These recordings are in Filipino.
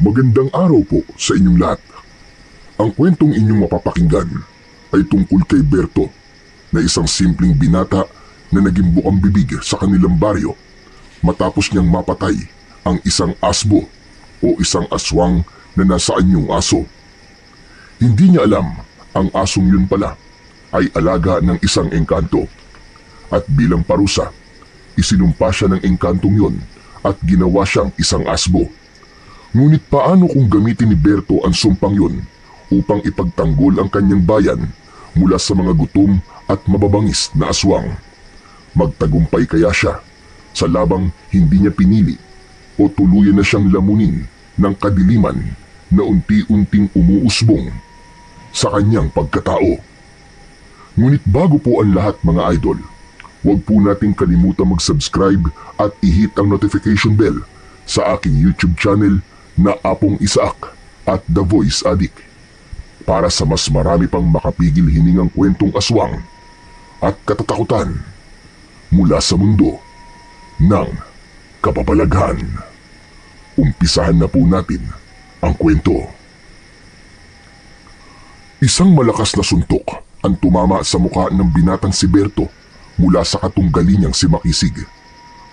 Magandang araw po sa inyong lahat. Ang kwentong inyong mapapakinggan ay tungkol kay Berto, na isang simpleng binata na naging bukang bibig sa kanilang baryo matapos niyang mapatay ang isang asbo o isang aswang na nasa anyong aso. Hindi niya alam ang asong yun pala ay alaga ng isang engkanto, at bilang parusa, isinumpa siya ng engkantong yun at ginawa siyang isang asbo. Ngunit paano kung gamitin ni Berto ang sumpang yun upang ipagtanggol ang kanyang bayan mula sa mga gutom at mababangis na aswang? Magtagumpay kaya siya sa labang hindi niya pinili o tuluyan na siyang lamunin ng kadiliman na unti-unting umuusbong sa kanyang pagkatao? Ngunit bago po ang lahat mga idol, huwag po nating kalimutan mag-subscribe at i-hit ang notification bell sa aking YouTube channel na Apong Isaak at The Voice Addict para sa mas marami pang makapigil hiningang kwentong aswang at katatakutan mula sa mundo ng kababalaghan. Umpisahan na po natin ang kwento. Isang malakas na suntok ang tumama sa mukha ng binatang si Berto mula sa katunggali niyang si Makisig.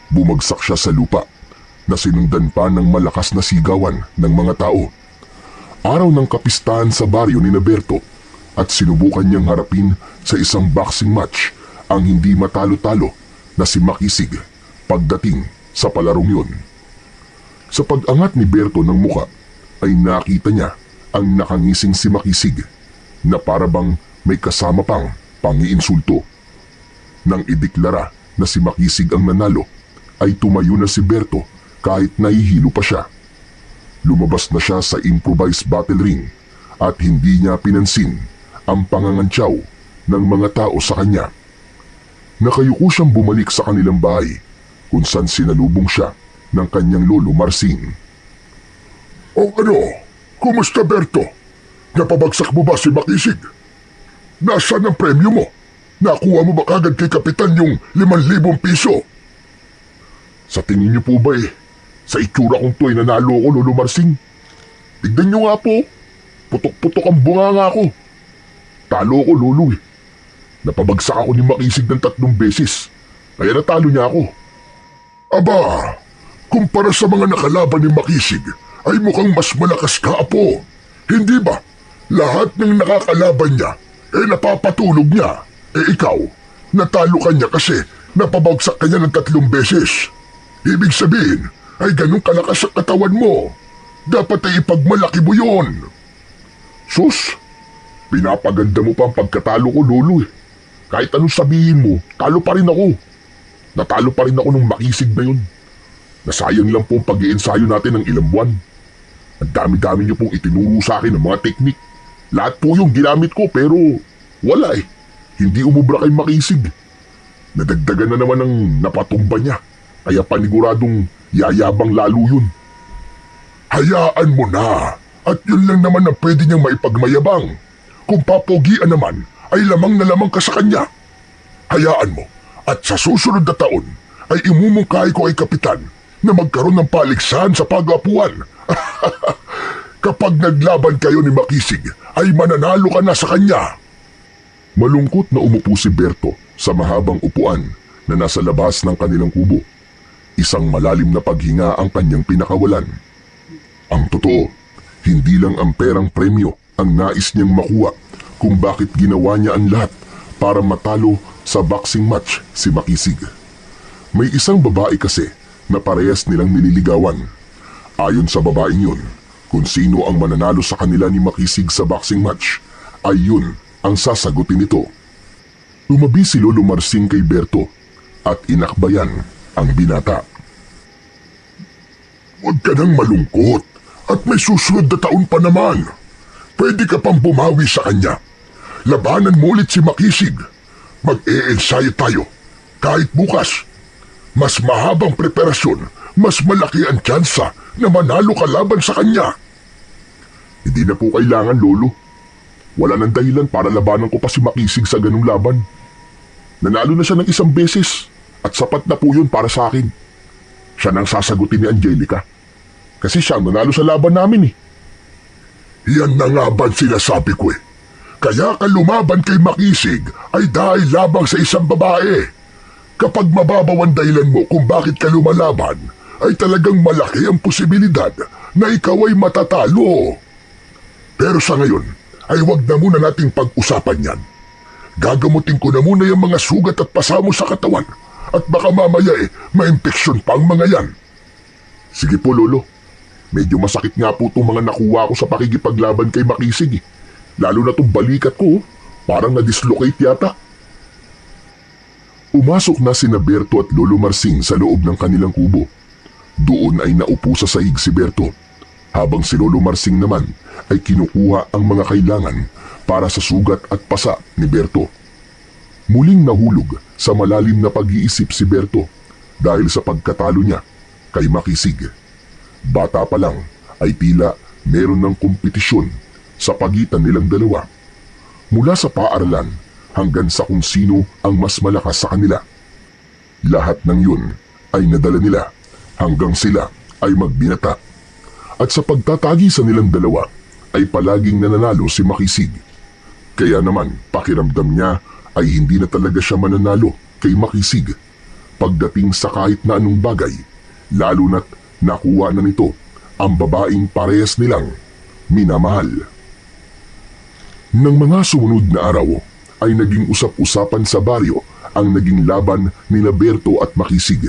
Bumagsak siya sa lupa na sinundan pa ng malakas na sigawan ng mga tao. Araw ng kapistahan sa baryo ni Berto at sinubukan niyang harapin sa isang boxing match ang hindi matalo-talo na si Makisig pagdating sa palarong yun. Sa pag-angat ni Berto ng muka ay nakita niya ang nakangising si Makisig na parabang may kasama pang pangiinsulto. Nang ideklara na si Makisig ang nanalo ay tumayo na si Berto kahit nahihilo pa siya. Lumabas na siya sa improvised battle ring at hindi niya pinansin ang pangangantyaw ng mga tao sa kanya. Nakayuko siyang bumalik sa kanilang bahay kung saan sinalubong siya ng kanyang lolo Marsing. O ano? Kumusta Berto? Napabagsak mo ba si Makisig? Nasaan ang premyo mo? Nakuha mo ba kagad kay Kapitan yung 5,000 piso? Sa tingin niyo po ba sa itsura kong to ay nanalo ko, Lolo Marsing? Tignan niyo nga po, putok-putok ang bunganga ko. Talo ko, Lolo Napabagsak ako ni Makisig ng 3 beses, kaya natalo niya ako. Aba, kumpara sa mga nakalaban ni Makisig, ay mukhang mas malakas ka, Apo. Hindi ba? Lahat ng nakakalaban niya, napapatulog niya. Ikaw, natalo ka niya kasi napabagsak ka niya ng 3 beses. Ibig sabihin, ay ganun kalakas ang katawan mo. Dapat ay ipagmalaki mo yun. Sus, pinapaganda mo pa ang pagkatalo ko, Lolo Kahit anong sabihin mo, talo pa rin ako. Natalo pa rin ako nung Makisig na yun. Nasayang lang po ang pag-iensayo natin ng ilang buwan. Ang dami-dami niyo pong itinuro sa akin ng mga teknik. Lahat po yung ginamit ko pero wala Hindi umubra kay Makisig. Nadagdagan na naman ang napatumba niya. Kaya paniguradong yayabang lalo yun. Hayaan mo na. At yun lang naman ang pwede niyang maipagmayabang. Kung papogian naman, ay lamang na lamang ka sa kanya. Hayaan mo. At sa susunod na taon, ay imumungkahi ko ay Kapitan na magkaroon ng paligsahan sa pag-apuan. Kapag naglaban kayo ni Makisig, ay mananalo ka na sa kanya. Malungkot na umupo si Berto sa mahabang upuan na nasa labas ng kanilang kubo. Isang malalim na paghinga ang kanyang pinakawalan. Ang totoo, hindi lang ang perang premyo ang nais niyang makuha kung bakit ginawa niya ang lahat para matalo sa boxing match si Makisig. May isang babae kasi na parehas nilang nililigawan. Ayon sa babaeng yun, kung sino ang mananalo sa kanila ni Makisig sa boxing match, ay yun ang sasagutin nito. Tumabi si Lolo Marsing kay Berto at inakbayan ang binata. Huwag ka nang malungkot at may susunod na taon pa naman. Pwede ka pang bumawi sa kanya. Labanan mo ulit si Makisig. Mag-e-ensayo tayo. Kahit bukas. Mas mahabang preparasyon, mas malaki ang tsansa na manalo ka laban sa kanya. Hindi na po kailangan, Lolo. Wala nang dahilan para labanan ko pa si Makisig sa ganung laban. Nanalo na siya ng 1 beses at sapat na po yun para sa akin. Siya nang sasagutin ni Angelica. Kasi siya ang nanalo sa laban namin eh. Yan na nga ba sinasabi ko eh. Kaya ka lumaban kay Makisig ay dahil labang sa isang babae. Kapag mababaw ang dahilan mo kung bakit ka lumalaban, ay talagang malaki ang posibilidad na ikaw ay matatalo. Pero sa ngayon, ay wag na muna nating pag-usapan yan. Gagamutin ko na muna yung mga sugat at pasamo sa katawan at baka mamaya ma-infeksyon pa ang mga yan. Sige po, Lolo. Medyo masakit nga po itong mga nakuha ko sa pakikipaglaban kay Makisig eh. Lalo na itong balikat ko, parang na-dislocate yata. Umasok na sina Berto at Lolo Marsing sa loob ng kanilang kubo. Doon ay naupo sa sahig si Berto, habang si Lolo Marsing naman ay kinukuha ang mga kailangan para sa sugat at pasa ni Berto. Muling nahulog sa malalim na pag-iisip si Berto dahil sa pagkatalo niya kay Makisig. Bata pa lang ay tila meron ng kompetisyon sa pagitan nilang dalawa. Mula sa paaralan hanggang sa kung sino ang mas malakas sa kanila. Lahat ng yun ay nadala nila hanggang sila ay magbinata. At sa pagtatagisan nilang dalawa ay palaging nananalo si Makisig. Kaya naman pakiramdam niya ay hindi na talaga siya mananalo kay Makisig pagdating sa kahit na anong bagay, lalo na't nakuha na nito ang babaeng parehas nilang minamahal. Nang mga sumunod na araw, ay naging usap-usapan sa baryo ang naging laban nila Berto at Makisig.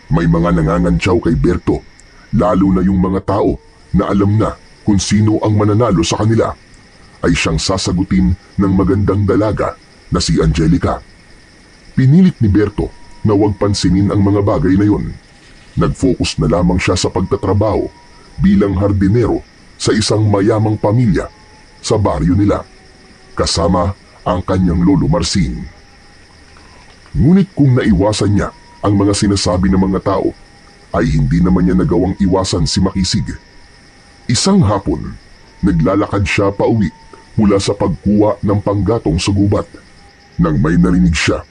May mga nangangantsaw kay Berto, lalo na yung mga tao na alam na kung sino ang mananalo sa kanila, ay siyang sasagutin ng magandang dalaga na si Angelica. Pinilit ni Berto na huwag pansinin ang mga bagay na yon. Nag-focus na lamang siya sa pagtatrabaho bilang hardinero sa isang mayamang pamilya sa baryo nila, kasama ang kanyang Lolo Marsing. Ngunit kung naiwasan niya ang mga sinasabi ng mga tao, ay hindi naman niya nagawang iwasan si Makisig. Isang hapon, naglalakad siya pauwi mula sa pagkuha ng panggatong sa gubat, nang may narinig siya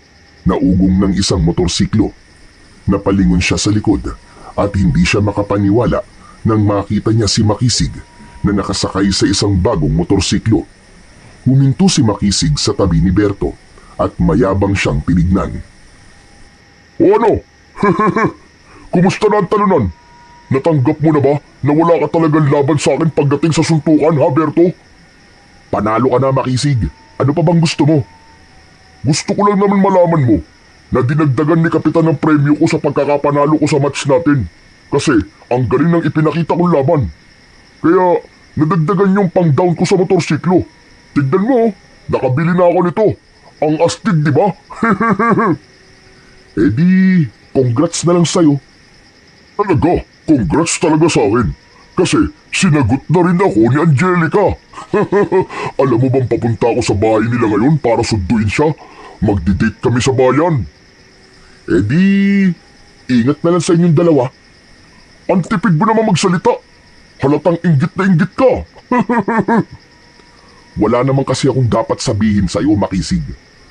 na ugong ng isang motorsiklo. Napalingon siya sa likod at hindi siya makapaniwala nang makita niya si Makisig na nakasakay sa isang bagong motorsiklo. Huminto si Makisig sa tabi ni Berto at mayabang siyang tinignan. O ano? Kumusta na ang talunan? Natanggap mo na ba na wala ka talagang laban sa akin pagdating sa suntukan, ha, Berto? Panalo ka na, Makisig. Ano pa bang gusto mo? Gusto ko lang naman malaman mo na dinagdagan ni Kapitan ng premyo ko sa pagkakapanalo ko sa match natin. Kasi ang galing ng ipinakita kong laban. Kaya nadagdagan yung pang-down ko sa motorsiklo. Tignan mo, nakabili na ako nito. Ang astig, di ba? Eh di, congrats na lang sa'yo. Talaga, congrats talaga sa akin. Kasi sinagot na rin ako ni Angelica. Alam mo bang papunta ako sa bahay nila ngayon para sunduin siya? Magdi-date kami sa bayan. Eh di, ingat na lang sa inyong dalawa. Ang tipid mo naman magsalita. Halatang inggit na inggit ka. Wala naman kasi akong dapat sabihin sa iyo, Makisig.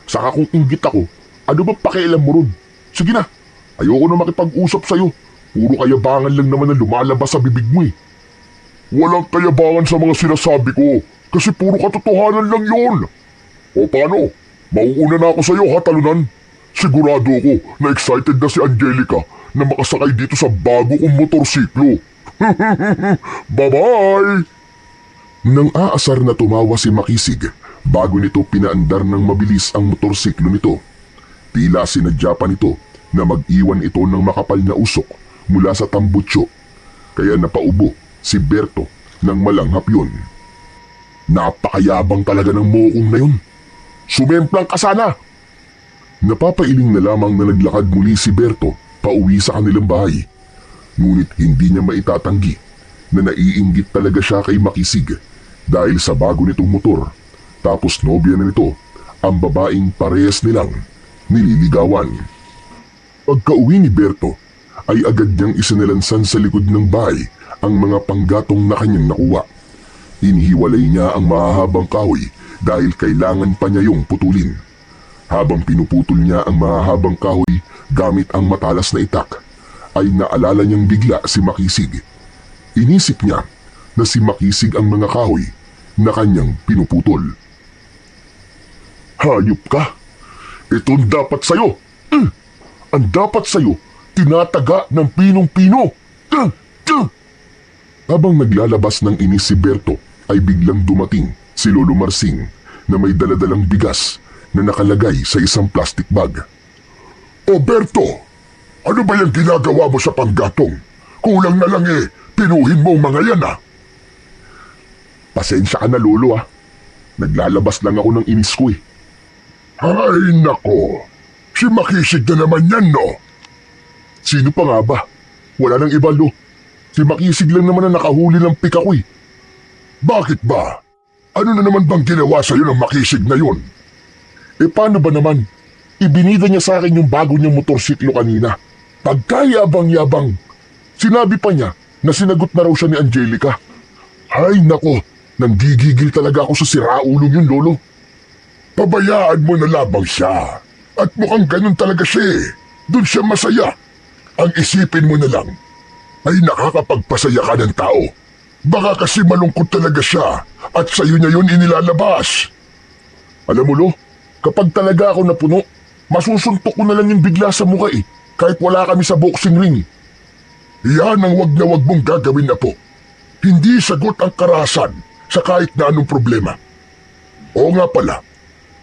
Saka kung inggit ako, ano ba pakialam mo ron? Sige na, ayoko na makipag-usap sa iyo. Puro kayabangan lang naman ang lumalabas sa bibig mo eh. Walang kayabangan sa mga sinasabi ko, kasi puro katotohanan lang yon. O paano? Mauuna na ako sa iyo, ha, talunan? Sigurado ako na excited na si Angelica na makasakay dito sa bago kong motorsiklo. Bye-bye! Nang aasar na tumawa si Makisig bago nito pinaandar ng mabilis ang motorsiklo nito. Tila sinadya pa nito na mag-iwan ito ng makapal na usok mula sa tambutso. Kaya napaubo si Berto ng malanghap yun. Napakayabang talaga ng mokong na yun. Sumemplang ka sana! Napapailing na lamang na naglakad muli si Berto pauwi sa kanilang bahay. Ngunit hindi niya maitatanggi na naiinggit talaga siya kay Makisig dahil sa bago nitong motor. Tapos nobya na nito ang babaeng parehas nilang nililigawan. Pagka-uwi ni Berto ay agad niyang isinilansan sa likod ng bahay ang mga panggatong na kanyang nakuha. Inihiwalay niya ang mahahabang kahoy dahil kailangan pa niya yung putulin. Habang pinuputol niya ang mahahabang kahoy gamit ang matalas na itak, ay naalala niyang bigla si Makisig. Inisip niya na si Makisig ang mga kahoy na kanyang pinuputol. Hayop ka! Ito ang dapat sa'yo! Ang dapat sa'yo, tinataga ng pinong-pino! Habang naglalabas ng inis si Berto, ay biglang dumating si Lolo Marsing na may daladalang bigas na nakalagay sa isang plastic bag. O Berto, ano ba yung ginagawa mo sa panggatong? Kulang na lang pinuhin mo ang mga yan Pasensya ka na, Lolo Naglalabas lang ako ng inis ko Ay nako, si Makisig na naman yan no? Sino pa nga ba? Wala nang iba, Lo. Si Makisig lang naman na nakahuli ng pika ko Bakit ba? Ano na naman bang ginawa sa'yo ng Makisig na yun? Paano ba naman? Ibinida niya sa akin yung bago niyang motorsiklo kanina. Pagkayabang-yabang. Sinabi pa niya na sinagot na raw siya ni Angelica. Ay nako, nanggigigil talaga ako sa siraulong yun, Lolo. Pabayaan mo na labang siya. At mukhang ganun talaga siya Doon siya masaya. Ang isipin mo na lang ay nakakapagpasaya ka ng tao. Baka kasi malungkot talaga siya at sa'yo niya yun inilalabas. Alam mo, Lo, kapag talaga ako napuno, masusuntok ko na lang yung bigla sa mukha kahit wala kami sa boxing ring. Yan ang wag na wag mong gagawin na po. Hindi sagot ang karahasan sa kahit na anong problema. Oo nga pala,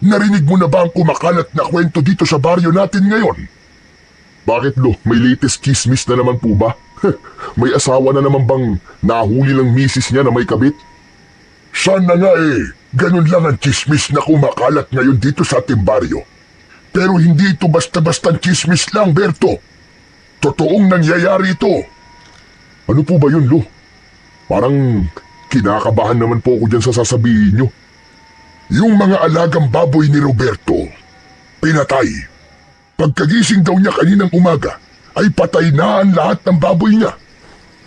narinig mo na ba ang kumakalat na kwento dito sa baryo natin ngayon? Bakit, Lo? May latest chismis na naman po ba? May asawa na naman bang nahuli ng misis niya na may kabit? Sana nga ganun lang ang chismis na kumakalat ngayon dito sa ating baryo. Pero hindi ito basta-bastang chismis lang, Berto. Totoong nangyayari ito. Ano po ba yun, Lo? Parang kinakabahan naman po ako dyan sa sasabihin nyo. Yung mga alagang baboy ni Roberto, pinatay. Pagkagising daw niya kaninang umaga, ay patay na ang lahat ng baboy niya.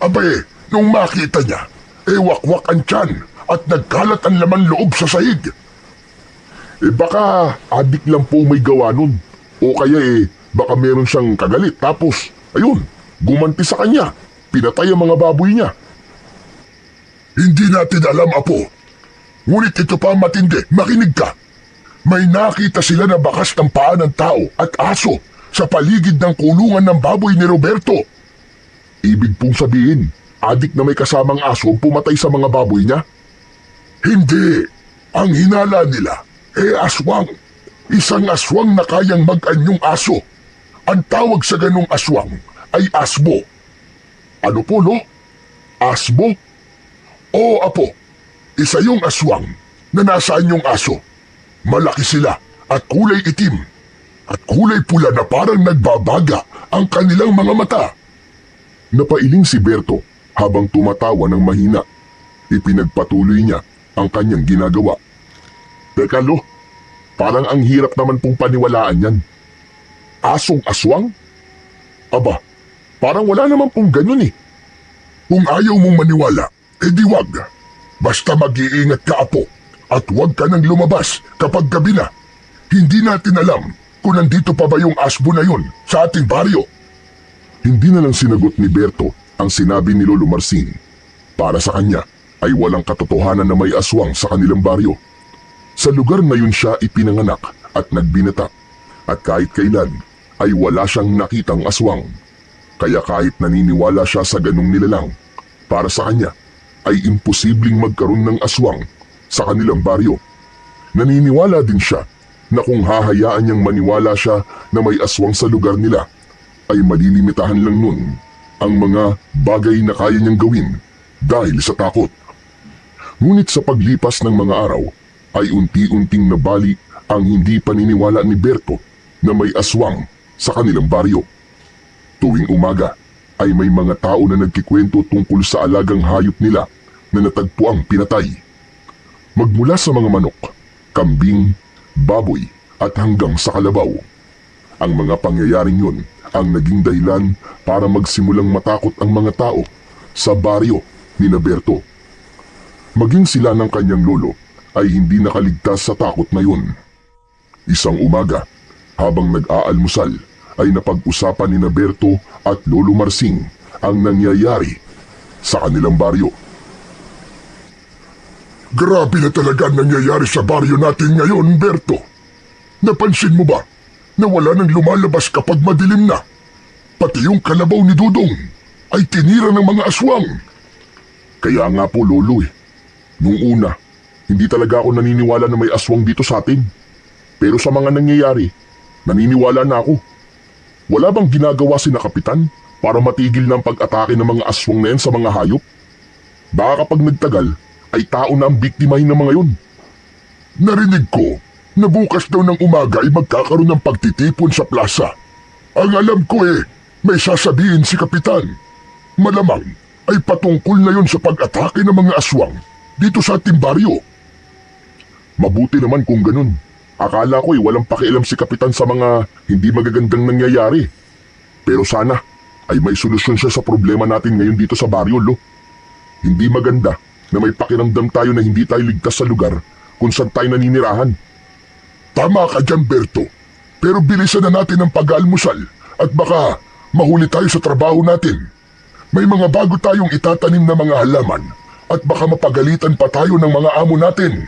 Abay, nung makita niya, wakwak ang tiyan at nagkalat ang laman loob sa sahig. Baka adik lang po may gawa nun. O kaya baka meron siyang kagalit tapos, ayun, gumanti sa kanya. Pinatay ang mga baboy niya. Hindi natin alam, Apo. Ngunit ito pa matindi, makinig ka. May nakita sila na bakas ng paa ng tao at aso sa paligid ng kulungan ng baboy ni Roberto. Ibig pong sabihin, adik na may kasamang aso ang pumatay sa mga baboy niya? Hindi. Ang hinala nila, aswang. Isang aswang na kayang mag-anyong aso. Ang tawag sa ganong aswang ay asbo. Ano po, Lo? Asbo? Oo, Apo. Isa yung aswang na nasa anyong aso. Malaki sila at kulay itim. At kulay pula na parang nagbabaga ang kanilang mga mata. Napailing si Berto habang tumatawa ng mahina. Ipinagpatuloy niya ang kanyang ginagawa. Teka, Lo, parang ang hirap naman pong paniwalaan yan. Asong aswang? Aba, parang wala naman pong ganun Kung ayaw mong maniwala, di wag. Basta mag-iingat ka, Apo, at wag ka nang lumabas kapag gabi na. Hindi natin alam kung nandito pa ba yung asbo na yun sa ating baryo. Hindi na lang sinagot ni Berto ang sinabi ni Lolo Marsing. Para sa kanya ay walang katotohanan na may aswang sa kanilang baryo. Sa lugar na yun siya ipinanganak at nagbinata. At kahit kailan ay wala siyang nakitang aswang. Kaya kahit naniniwala siya sa ganung nilalang, para sa kanya ay imposibleng magkaroon ng aswang sa kanilang baryo. Naniniwala din siya na kung hahayaan niyang maniwala siya na may aswang sa lugar nila, ay malilimitahan lang nun ang mga bagay na kaya niyang gawin dahil sa takot. Ngunit sa paglipas ng mga araw, ay unti-unting nabali ang hindi paniniwala ni Berto na may aswang sa kanilang baryo. Tuwing umaga, ay may mga tao na nagkikwento tungkol sa alagang hayop nila na natagpuang pinatay. Magmula sa mga manok, kambing, baboy at hanggang sa kalabaw. Ang mga pangyayaring yun ang naging dahilan para magsimulang matakot ang mga tao sa baryo ni Berto. Maging sila ng kanyang lolo ay hindi nakaligtas sa takot na yun. Isang umaga, habang nag-aalmusal, ay napag-usapan ni Berto at Lolo Marsing ang nangyayari sa kanilang baryo. Grabe na talaga ang nangyayari sa baryo natin ngayon, Berto. Napansin mo ba na wala nang lumalabas kapag madilim na? Pati yung kalabaw ni Dudong ay tinira ng mga aswang. Kaya nga po, Lolo Nung una, hindi talaga ako naniniwala na may aswang dito sa atin. Pero sa mga nangyayari, naniniwala na ako. Wala bang ginagawa si na Kapitan para matigil ng pag-atake ng mga aswang na yan sa mga hayop? Baka kapag nagtagal, ay tao na ang biktimahin ng mga yun. Narinig ko na bukas daw ng umaga ay magkakaroon ng pagtitipon sa plaza. Ang alam ko may sasabihin si Kapitan. Malamang ay patungkol na yun sa pag-atake ng mga aswang dito sa ating baryo. Mabuti naman kung ganun. Akala ko walang pakialam si Kapitan sa mga hindi magagandang nangyayari. Pero sana ay may solusyon siya sa problema natin ngayon dito sa baryo, Lo. Hindi maganda na may pakiramdam tayo na hindi tayo ligtas sa lugar kung saan tayo naninirahan. Tama ka dyan, Berto. Pero bilisan na natin ang pag-aalmusal at baka mahuli tayo sa trabaho natin. May mga bago tayong itatanim na mga halaman at baka mapagalitan pa tayo ng mga amo natin.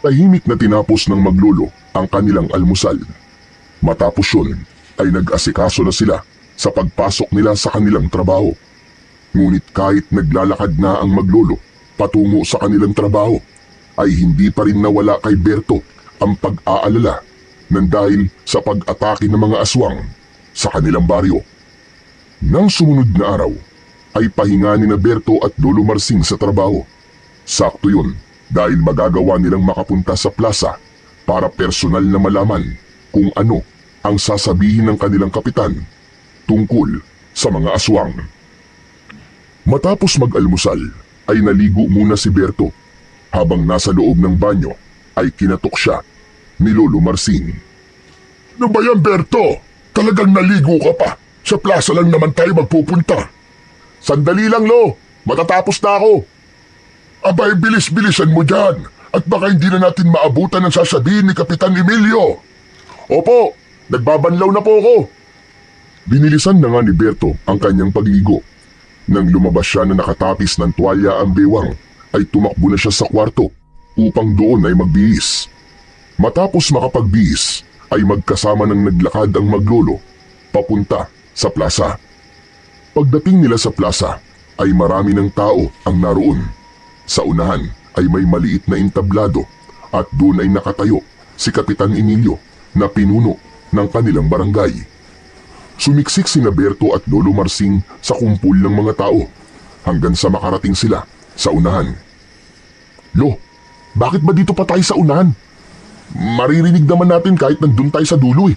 Tahimik na tinapos ng maglolo ang kanilang almusal. Matapos yun ay nag-asikaso na sila sa pagpasok nila sa kanilang trabaho. Ngunit kahit naglalakad na ang maglolo patungo sa kanilang trabaho, ay hindi pa rin nawala kay Berto ang pag-aalala nang dahil sa pag-atake ng mga aswang sa kanilang baryo. Nang sumunod na araw, ay pahinga ni na Berto at Lolo Marsing sa trabaho. Sakto yun dahil magagawa nilang makapunta sa plaza para personal na malaman kung ano ang sasabihin ng kanilang kapitan tungkol sa mga aswang. Matapos mag-almusal, ay naligo muna si Berto. Habang nasa loob ng banyo, ay kinatok siya ni Lolo Marsing. Ano ba yan, Berto? Talagang naligo ka pa? Sa plaza lang naman tayo magpupunta. Sandali lang, Lo. Matatapos na ako. Abay, bilis-bilisan mo dyan. At baka hindi na natin maabutan ang sasabihin ni Kapitan Emilio. Opo, nagbabanlaw na po ako. Binilisan na nga ni Berto ang kanyang pagligo. Nang lumabas siya na nakatapis ng tuwalya ang bewang, ay tumakbo na siya sa kwarto upang doon ay magbihis. Matapos makapagbihis, ay magkasama ng naglakad ang maglolo papunta sa plaza. Pagdating nila sa plaza, ay marami ng tao ang naroon. Sa unahan ay may maliit na entablado at doon ay nakatayo si Kapitan Emilio na pinuno ng kanilang barangay. Sumiksik sina Berto at Lolo Marsing sa kumpul ng mga tao hanggang sa makarating sila sa unahan. Lo, bakit ba dito pa tayo sa unahan? Maririnig naman natin kahit nandun tayo sa dulo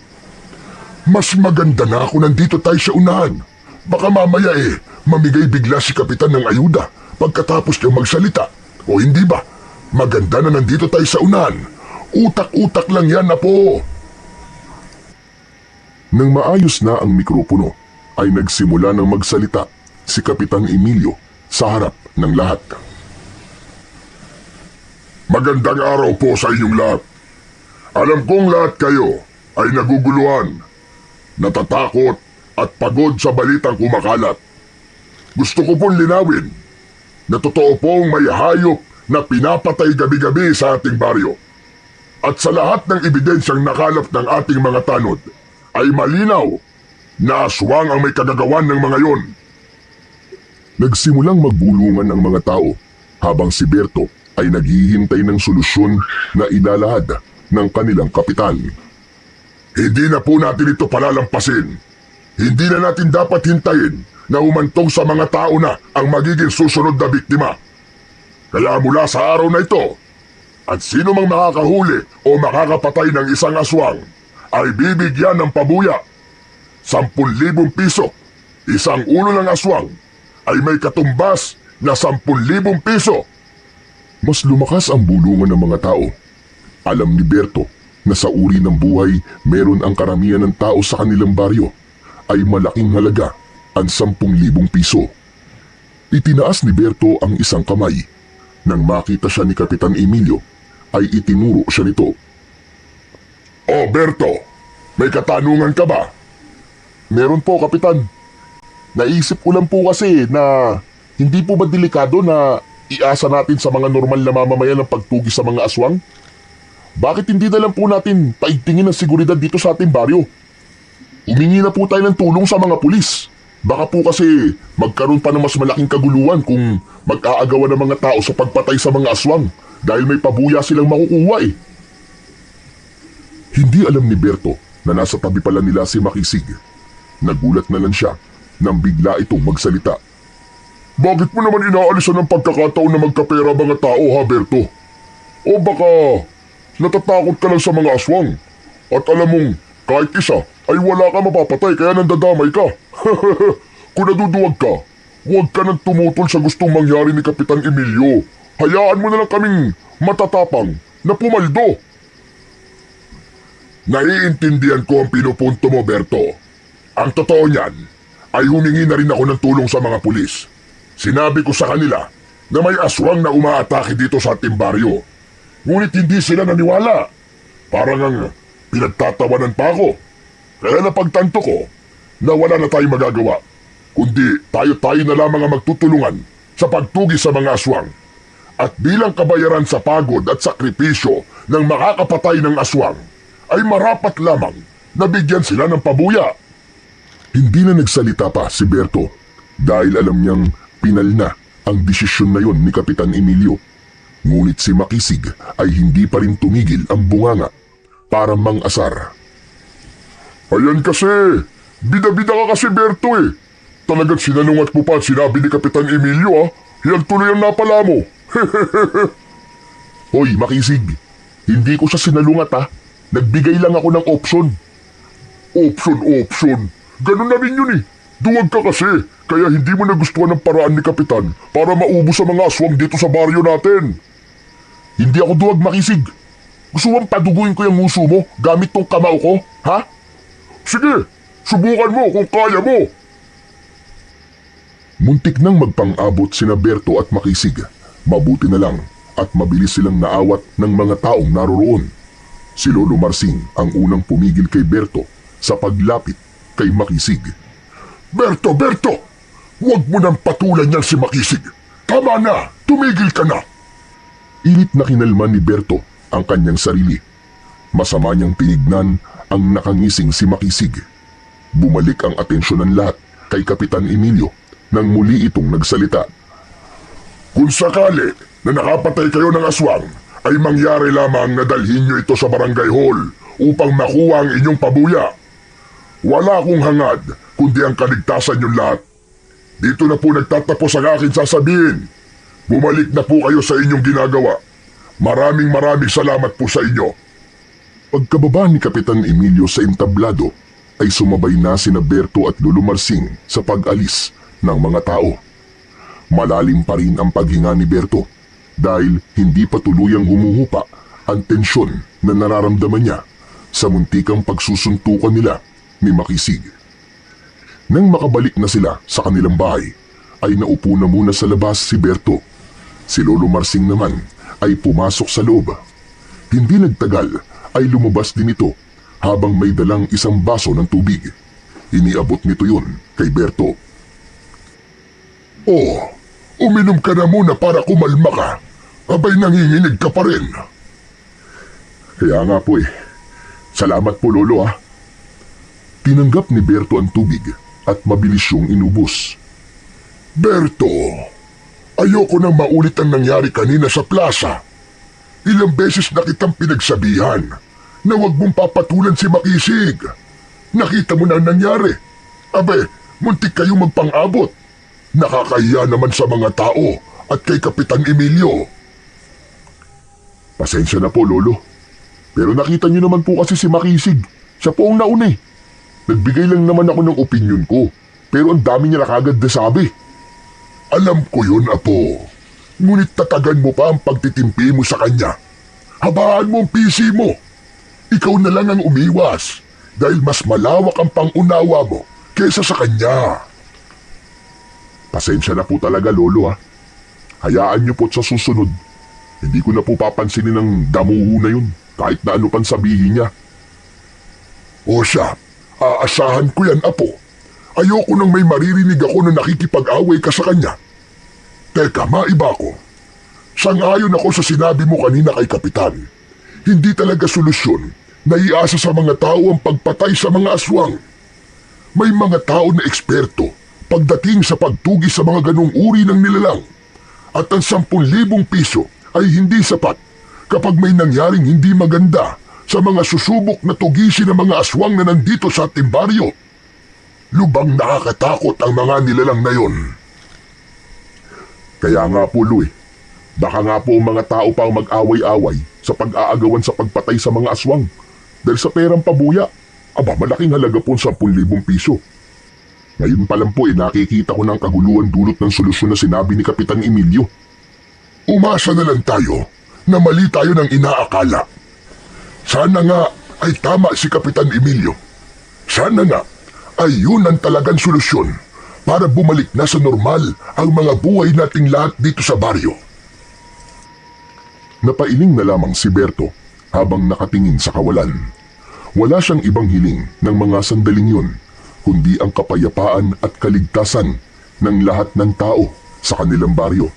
Mas maganda na ako nandito tayo sa unahan. Baka mamaya mamigay bigla si Kapitan ng ayuda pagkatapos niyang magsalita. O hindi ba? Maganda na nandito tayo sa unahan. Utak-utak lang yan, Apo. Nang maayos na ang mikropono, ay nagsimula ng magsalita si Kapitan Emilio sa harap ng lahat. Magandang araw po sa inyong lahat. Alam kong lahat kayo ay naguguluhan, natatakot at pagod sa balitang kumakalat. Gusto ko pong linawin na totoo pong may hayop na pinapatay gabi-gabi sa ating baryo. At sa lahat ng ebidensyang nakalap ng ating mga tanod, ay malinaw na aswang ang may kagagawan ng mga yon. Nagsimulang magbulungan ang mga tao habang si Berto ay naghihintay ng solusyon na ilalahad ng kanilang kapitan. Hindi na po natin ito palalampasin. Hindi na natin dapat hintayin na humantong sa mga tao na ang magiging susunod na biktima. Kaya mula sa araw na ito, at sino mang makakahuli o makakapatay ng isang aswang, ay bibigyan ng pabuya. 10,000 piso. Isang ulo ng aswang ay may katumbas na 10,000 piso. Mas lumakas ang bulungan ng mga tao. Alam ni Berto na sa uri ng buhay meron ang karamihan ng tao sa kanilang baryo ay malaking halaga ang 10,000 piso. Itinaas ni Berto ang isang kamay. Nang makita siya ni Kapitan Emilio, ay itinuro siya nito. Oh, Berto, may katanungan ka ba? Meron po, Kapitan. Naisip ko lang po kasi na Hindi po ba delikado na iasa natin sa mga normal na mamamayan ang pagtugis sa mga aswang? Bakit hindi na lang po natin paigtingin ng seguridad dito sa ating baryo? Humingi na po tayo ng tulong sa mga pulis. Baka po kasi magkaroon pa ng mas malaking kaguluhan kung mag-aagawan ng mga tao sa pagpatay sa mga aswang dahil may pabuya silang makukuha eh. Hindi alam ni Berto na nasa tabi pala nila si Makisig. Nagulat na lang siya nang bigla itong magsalita. Bakit mo naman inaalisan ng pagkakataon na magkapera mga tao ha, Berto? O baka natatakot ka lang sa mga aswang at alam mong kahit isa ay wala ka mapapatay kaya nandadamay ka. Kung naduduwag ka, huwag ka nang tumutol sa gustong mangyari ni Kapitan Emilio. Hayaan mo na lang kaming matatapang na pumaldo. Naiintindihan ko ang pinupunto mo, Berto. Ang totoo niyan ay humingi na rin ako ng tulong sa mga pulis. Sinabi ko sa kanila na may aswang na umaatake dito sa ating baryo. Ngunit hindi sila naniwala. Parang ang pinagtatawanan pa ako. Kaya napagtanto ko na wala na tayong magagawa. Kundi tayo-tayo na lamang ang magtutulungan sa pagtugis sa mga aswang. At bilang kabayaran sa pagod at sakripisyo ng makakapatay ng aswang, ay marapat lamang na bigyan sila ng pabuya. Hindi na nagsalita pa si Berto dahil alam niyang pinal na ang desisyon na yon ni Kapitan Emilio. Ngunit si Makisig ay hindi pa rin tumigil ang bunganga para mang-asar. Ayan kasi, bida-bida ka kasi Berto eh. Talagang sinalungat mo pa at sinabi ni Kapitan Emilio ah. Yan tuloy ang napala mo. Hoy Makisig, hindi ko siya sinalungat ha. Nagbigay lang ako ng option. Option. Ganun na rin yun eh. Duwag ka kasi, kaya hindi mo nagustuhan ng paraan ni Kapitan para maubos ang mga aswang dito sa baryo natin. Hindi ako duwag, Makisig. Gusto mong paduguin ko yung nguso mo gamit tong kamao ko, ha? Sige, subukan mo kung kaya mo. Muntik nang magpang-abot sina Berto at Makisig. Mabuti na lang at mabilis silang naawat ng mga taong naroroon. Si Lolo Marsing ang unang pumigil kay Berto sa paglapit kay Makisig. Berto! Huwag mo nang patulan niyan si Makisig. Tama na! Tumigil ka na! Ilit na kinalma ni Berto ang kanyang sarili. Masama niyang tinignan ang nakangising si Makisig. Bumalik ang atensyon ng lahat kay Kapitan Emilio nang muli itong nagsalita. Kung sakali na nakapatay kayo ng aswang, ay mangyari lamang na dalhin niyo ito sa barangay hall upang makuha ang inyong pabuya. Wala akong hangad kundi ang kaligtasan niyong lahat. Dito na po nagtatapos ang aking sasabihin. Bumalik na po kayo sa inyong ginagawa. Maraming salamat po sa inyo. Pagkababa ni Kapitan Emilio sa entablado ay sumabay na sina Berto at Lolo Marsing sa pag-alis ng mga tao. Malalim pa rin ang paghinga ni Berto dahil hindi pa tuluyang humuhupa ang tensyon na nararamdaman niya sa muntikang pagsusuntukan nila ni Makisig. Nang makabalik na sila sa kanilang bahay, ay naupo na muna sa labas si Berto. Si Lolo Marsing naman ay pumasok sa loob. Hindi nagtagal ay lumabas din ito habang may dalang isang baso ng tubig. Iniabot nito yun kay Berto. Oh, uminom ka na muna para kumalma ka. Abay nanginginig ka pa rin. Kaya nga po eh. Salamat po Lolo ah. Tinanggap ni Berto ang tubig at mabilis yung inubos. Berto, ayoko nang maulit ang nangyari kanina sa plaza. Ilang beses na kitang pinagsabihan na huwag mong papatulan si Makisig. Nakita mo na ang nangyari. Abe, muntik kayong magpang-abot. Nakakahiya naman sa mga tao at kay Kapitan Emilio. Pasensya na po Lolo. Pero nakita niyo naman po kasi si Makisig. Siya po ang nauna eh. Nagbigay lang naman ako ng opinion ko. Pero ang dami niya na kagad nasabi. Alam ko yun, Apo. Ngunit tatagan mo pa ang pagtitimpi mo sa kanya. Habaan mo ang PC mo. Ikaw na lang ang umiwas dahil mas malawak ang pangunawa mo kesa sa kanya. Pasensya na po talaga Lolo ha. Hayaan niyo po sa susunod. Hindi ko na po papansinin ng damuho na yun kahit na ano pang sabihin niya. O siya, aasahan ko yan, Apo. Ayoko nang may maririnig ako na nakikipag-away ka sa kanya. Teka, maiba ko. Sang-ayon ako sa sinabi mo kanina kay Kapitan. Hindi talaga solusyon na iasa sa mga tao ang pagpatay sa mga aswang. May mga tao na eksperto pagdating sa pagtugis sa mga ganong uri ng nilalang. At ang 10,000 piso ay hindi sapat kapag may nangyaring hindi maganda sa mga susubok na tugisin ng mga aswang na nandito sa ating baryo. Lubang nakakatakot ang mga nilalang na yon. Kaya nga po, Louie, baka nga po ang mga tao pa ang mag-away-away sa pag-aagawan sa pagpatay sa mga aswang. Dahil sa perang pabuya, malaking halaga po ang 10,000 piso. Ngayon pa lang po nakikita ko ng kaguluhan dulot ng solusyon na sinabi ni Kapitan Emilio. Umasa na lang tayo na mali tayo ng inaakala. Sana nga ay tama si Kapitan Emilio. Sana nga ay yun ang talagang solusyon para bumalik na sa normal ang mga buhay nating lahat dito sa baryo. Napailing na lamang si Berto habang nakatingin sa kawalan. Wala siyang ibang hiling ng mga sandaling yun, kundi ang kapayapaan at kaligtasan ng lahat ng tao sa kanilang baryo.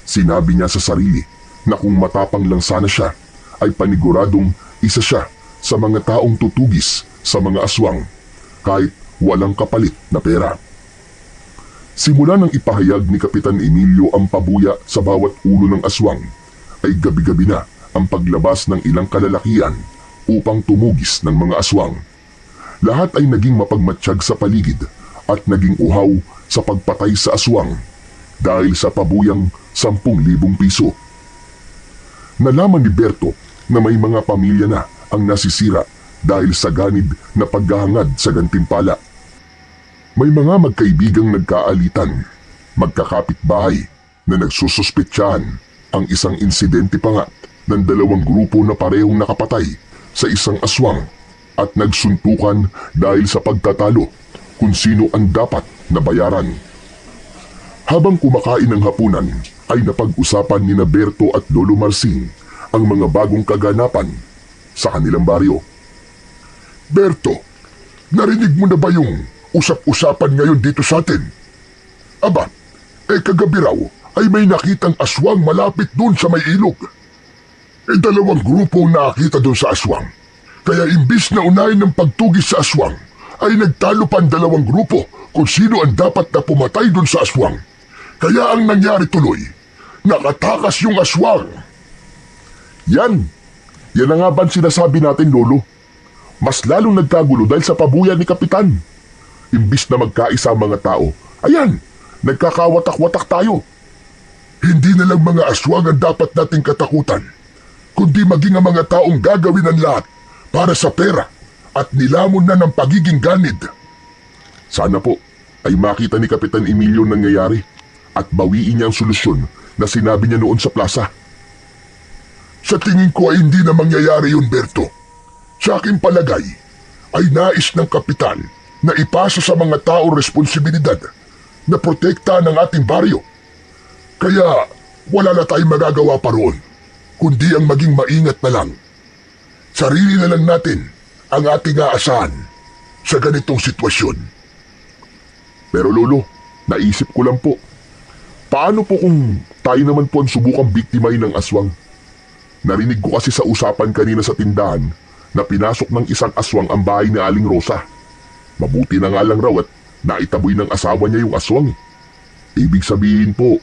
Sinabi niya sa sarili na kung matapang lang sana siya, ay paniguradong isa siya sa mga taong tutugis sa mga aswang kahit walang kapalit na pera. Simula nang ipahayag ni Kapitan Emilio ang pabuya sa bawat ulo ng aswang, ay gabi-gabi na ang paglabas ng ilang kalalakian upang tumugis ng mga aswang. Lahat ay naging mapagmatsyag sa paligid at naging uhaw sa pagpatay sa aswang dahil sa pabuyang 10,000 piso. Nalaman ni Berto na may mga pamilya na ang nasisira dahil sa ganid na paghahangad sa gantimpala. May mga magkaibigang nagkaalitan, magkakapitbahay na nagsususpetsahan ang isang insidente pa nga ng 2 grupo na parehong nakapatay sa isang aswang at nagsuntukan dahil sa pagtatalo kung sino ang dapat na bayaran. Habang kumakain ng hapunan ay napag-usapan ni Berto at Lolo Marsing ang mga bagong kaganapan sa kanilang baryo. Berto, narinig mo na ba yung usap-usapan ngayon dito sa atin? Kagabi raw ay may nakitang aswang malapit dun sa may ilog. 2 grupo ang nakakita dun sa aswang. Kaya imbis na unahin ng pagtugis sa aswang, ay nagtalo pa ang 2 grupo kung sino ang dapat na pumatay dun sa aswang. Kaya ang nangyari tuloy, nakatakas yung aswang. Yan na nga ba ang sinasabi natin, Lolo? Mas lalong nagkagulo dahil sa pabuya ni Kapitan. Imbis na magkaisa ang mga tao, ayan, nagkakawatak-watak tayo. Hindi na lang mga aswang ang dapat nating katakutan, kundi maging ang mga taong gagawin ang lahat para sa pera at nilamon na ng pagiging ganid. Sana po ay makita ni Kapitan Emilio nangyayari at bawiin niya ang solusyon na sinabi niya noon sa plaza. Sa tingin ko ay hindi na mangyayari yun, Berto. Sa aking palagay ay nais ng Kapitan na ipasa sa mga tao responsibilidad na protektahan ang ating baryo. Kaya wala na tayong magagawa pa roon, kundi ang maging maingat na lang. Sarili na lang natin ang ating aasahan sa ganitong sitwasyon. Pero Lolo, naisip ko lang po, paano po kung tayo naman po ang subukang biktimahin ng aswang? Narinig ko kasi sa usapan kanina sa tindahan na pinasok ng isang aswang ang bahay ni Aling Rosa. Mabuti na nga lang raw at naitaboy ng asawa niya yung aswang. Ibig sabihin po,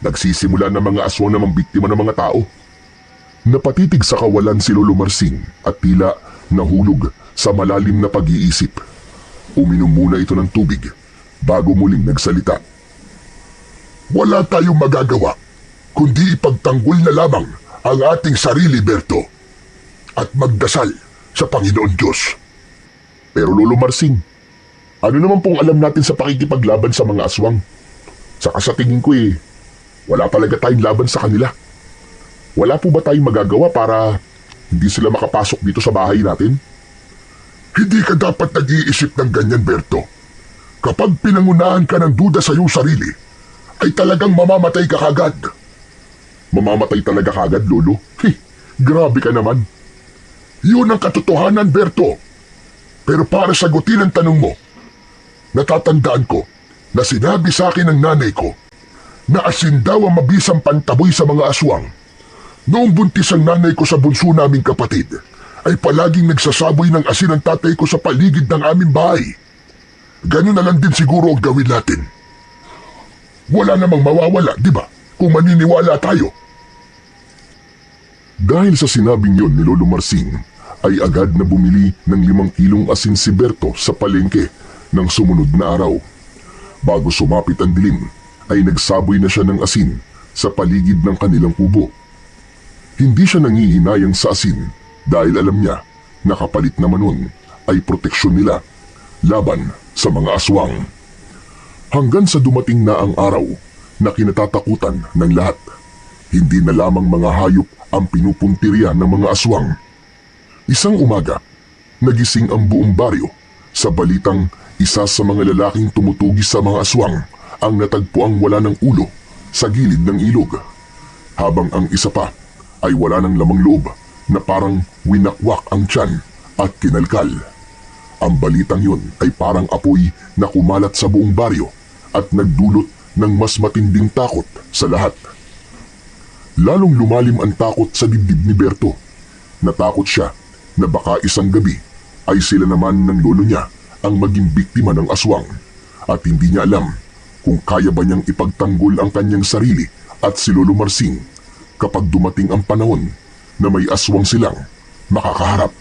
nagsisimula ng mga aswang na mambiktima ng mga tao. Napatitig sa kawalan si Lolo Marsing at tila nahulog sa malalim na pag-iisip. Uminom muna ito ng tubig bago muling nagsalita. Wala tayong magagawa kundi ipagtanggol na lamang ang ating sarili, Berto, at magdasal sa Panginoon Diyos. Pero Lolo Marsing, ano naman pong alam natin sa pakikipaglaban sa mga aswang? Saka sa tingin ko wala talaga tayong laban sa kanila. Wala po ba tayong magagawa para hindi sila makapasok dito sa bahay natin? Hindi ka dapat nag-iisip ng ganyan, Berto. Kapag pinangunahan ka ng duda sa iyong sarili, ay talagang mamamatay ka kagad. Mamamatay talaga kagad, Lolo? Grabe ka naman. Yun ang katotohanan, Berto. Pero para sagutin ang tanong mo, natatandaan ko na sinabi sa akin ng nanay ko na asin daw ang mabisang pantaboy sa mga aswang. Noong buntis ang nanay ko sa bunso naming kapatid, ay palaging nagsasaboy ng asin ang tatay ko sa paligid ng aming bahay. Ganun na lang din siguro ang gawin natin. Wala namang mawawala, di ba? Kung maniniwala tayo. Dahil sa sinabing yon ni Lolo Marsing, ay agad na bumili ng 5 kilong asin si Berto sa palengke ng sumunod na araw. Bago sumapit ang dilim, ay nagsaboy na siya ng asin sa paligid ng kanilang kubo. Hindi siya nangihinayang sa asin dahil alam niya na kapalit naman nun ay proteksyon nila laban sa mga aswang. Hanggang sa dumating na ang araw na kinatatakutan ng lahat. Hindi na lamang mga hayop ang pinupuntirya ng mga aswang. Isang umaga, nagising ang buong baryo sa balitang isa sa mga lalaking tumutugis sa mga aswang ang natagpuang wala ng ulo sa gilid ng ilog. Habang ang isa pa ay wala ng lamang loob na parang winakwak ang tiyan at kinalkal. Ang balitang yun ay parang apoy na kumalat sa buong baryo at nagdulot ng mas matinding takot sa lahat. Lalong lumalim ang takot sa dibdib ni Berto. Natakot siya na baka isang gabi ay sila naman ng lolo niya ang maging biktima ng aswang at hindi niya alam kung kaya ba niyang ipagtanggol ang kanyang sarili at si Lolo Marsing kapag dumating ang panahon na may aswang silang makakaharap.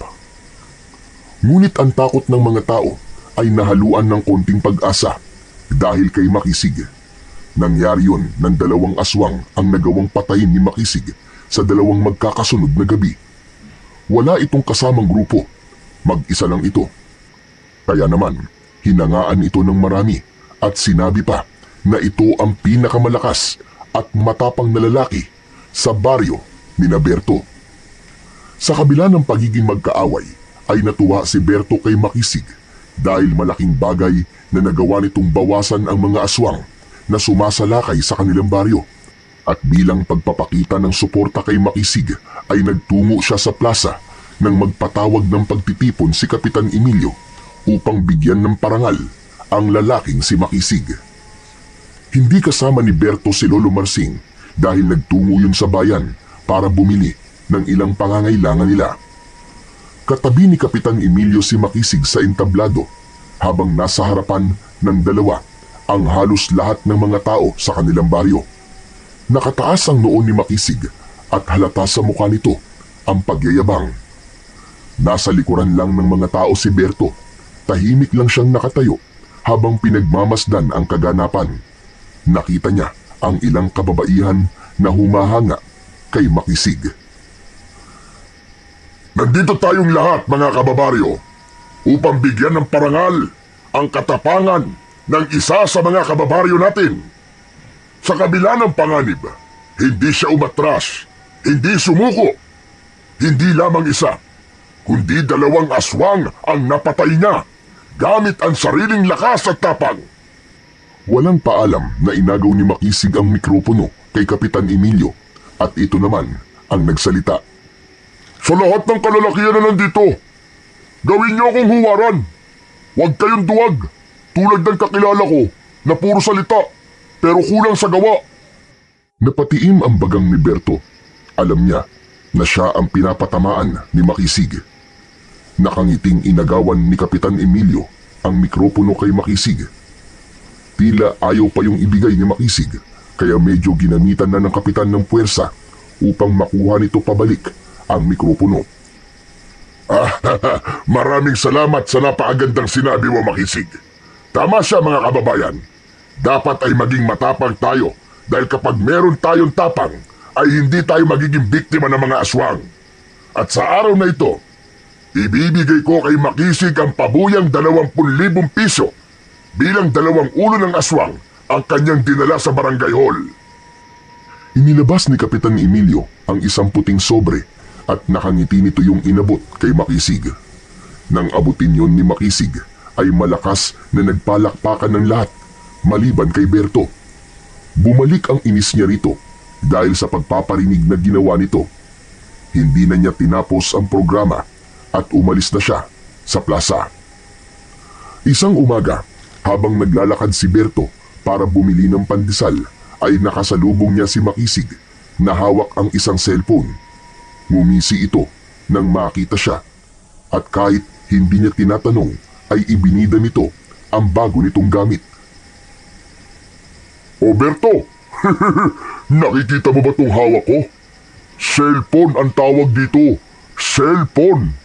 Ngunit ang takot ng mga tao ay nahaluan ng konting pag-asa dahil kay Makisig. Nangyari yun ng 2 aswang ang nagawang patayin ni Makisig sa 2 magkakasunod na gabi. Wala itong kasamang grupo, mag-isa lang ito. Kaya naman, hinangaan ito ng marami at sinabi pa na ito ang pinakamalakas at matapang na lalaki sa baryo ni Berto. Sa kabila ng pagiging magkaaway, ay natuwa si Berto kay Makisig dahil malaking bagay na nagawa nitong bawasan ang mga aswang na sumasalakay sa kanilang baryo. At bilang pagpapakita ng suporta kay Makisig ay nagtungo siya sa plaza nang magpatawag ng pagtitipon si Kapitan Emilio upang bigyan ng parangal ang lalaking si Makisig. Hindi kasama ni Berto si Lolo Marsing dahil nagtungo yun sa bayan para bumili ng ilang pangangailangan nila. Katabi ni Kapitan Emilio si Makisig sa entablado habang nasa harapan ng 2 ang halos lahat ng mga tao sa kanilang baryo. Nakataas ang noo ni Makisig at halata sa mukha nito ang pagyayabang. Nasa likuran lang ng mga tao si Berto. Tahimik lang siyang nakatayo habang pinagmamasdan ang kaganapan. Nakita niya ang ilang kababaihan na humahanga kay Makisig. Nandito tayong lahat, mga kababaryo, upang bigyan ng parangal ang katapangan ng isa sa mga kababaryo natin. Sa kabila ng panganib, hindi siya umatras, hindi sumuko. Hindi lamang isa, kundi 2 aswang ang napatay niya gamit ang sariling lakas at tapang. Walang paalam na inagaw ni Makisig ang mikropono kay Kapitan Emilio at ito naman ang nagsalita. Sa lahat ng kalalakihan na nandito, gawin niyo akong huwaran. Huwag kayong duwag, tulad ng kakilala ko na puro salita pero kulang sa gawa. Napatiim ang bagang ni Berto. Alam niya na siya ang pinapatamaan ni Makisig. Nakangiting inagawan ni Kapitan Emilio ang mikropono kay Makisig. Tila ayaw pa yung ibigay ni Makisig kaya medyo ginamitan na ng kapitan ng puwersa upang makuha nito pabalik ang mikropono. Maraming salamat sa napakagandang sinabi mo, Makisig. Tama siya, mga kababayan. Dapat ay maging matapang tayo dahil kapag meron tayong tapang ay hindi tayo magiging biktima ng mga aswang. At sa araw na ito, ibibigay ko kay Makisig ang pabuyang 20,000 piso bilang 2 ulo ng aswang ang kanyang dinala sa barangay hall. Inilabas ni Kapitan Emilio ang isang puting sobre at nakangiti nito yung inabot kay Makisig. Nang abutin yon ni Makisig ay malakas na nagpalakpakan ng lahat maliban kay Berto. Bumalik ang inis niya rito dahil sa pagpaparinig na ginawa nito. Hindi na niya tinapos ang programa at umalis na siya sa plaza. Isang umaga, habang naglalakad si Berto para bumili ng pandesal ay nakasalubong niya si Makisig na hawak ang isang cellphone. Ngumisi ito nang makita siya at kahit hindi niya tinatanong ay ibinida nito ang bago nitong gamit. O Berto, nakikita mo ba tong hawak ko? Cellphone ang tawag dito. Cellphone.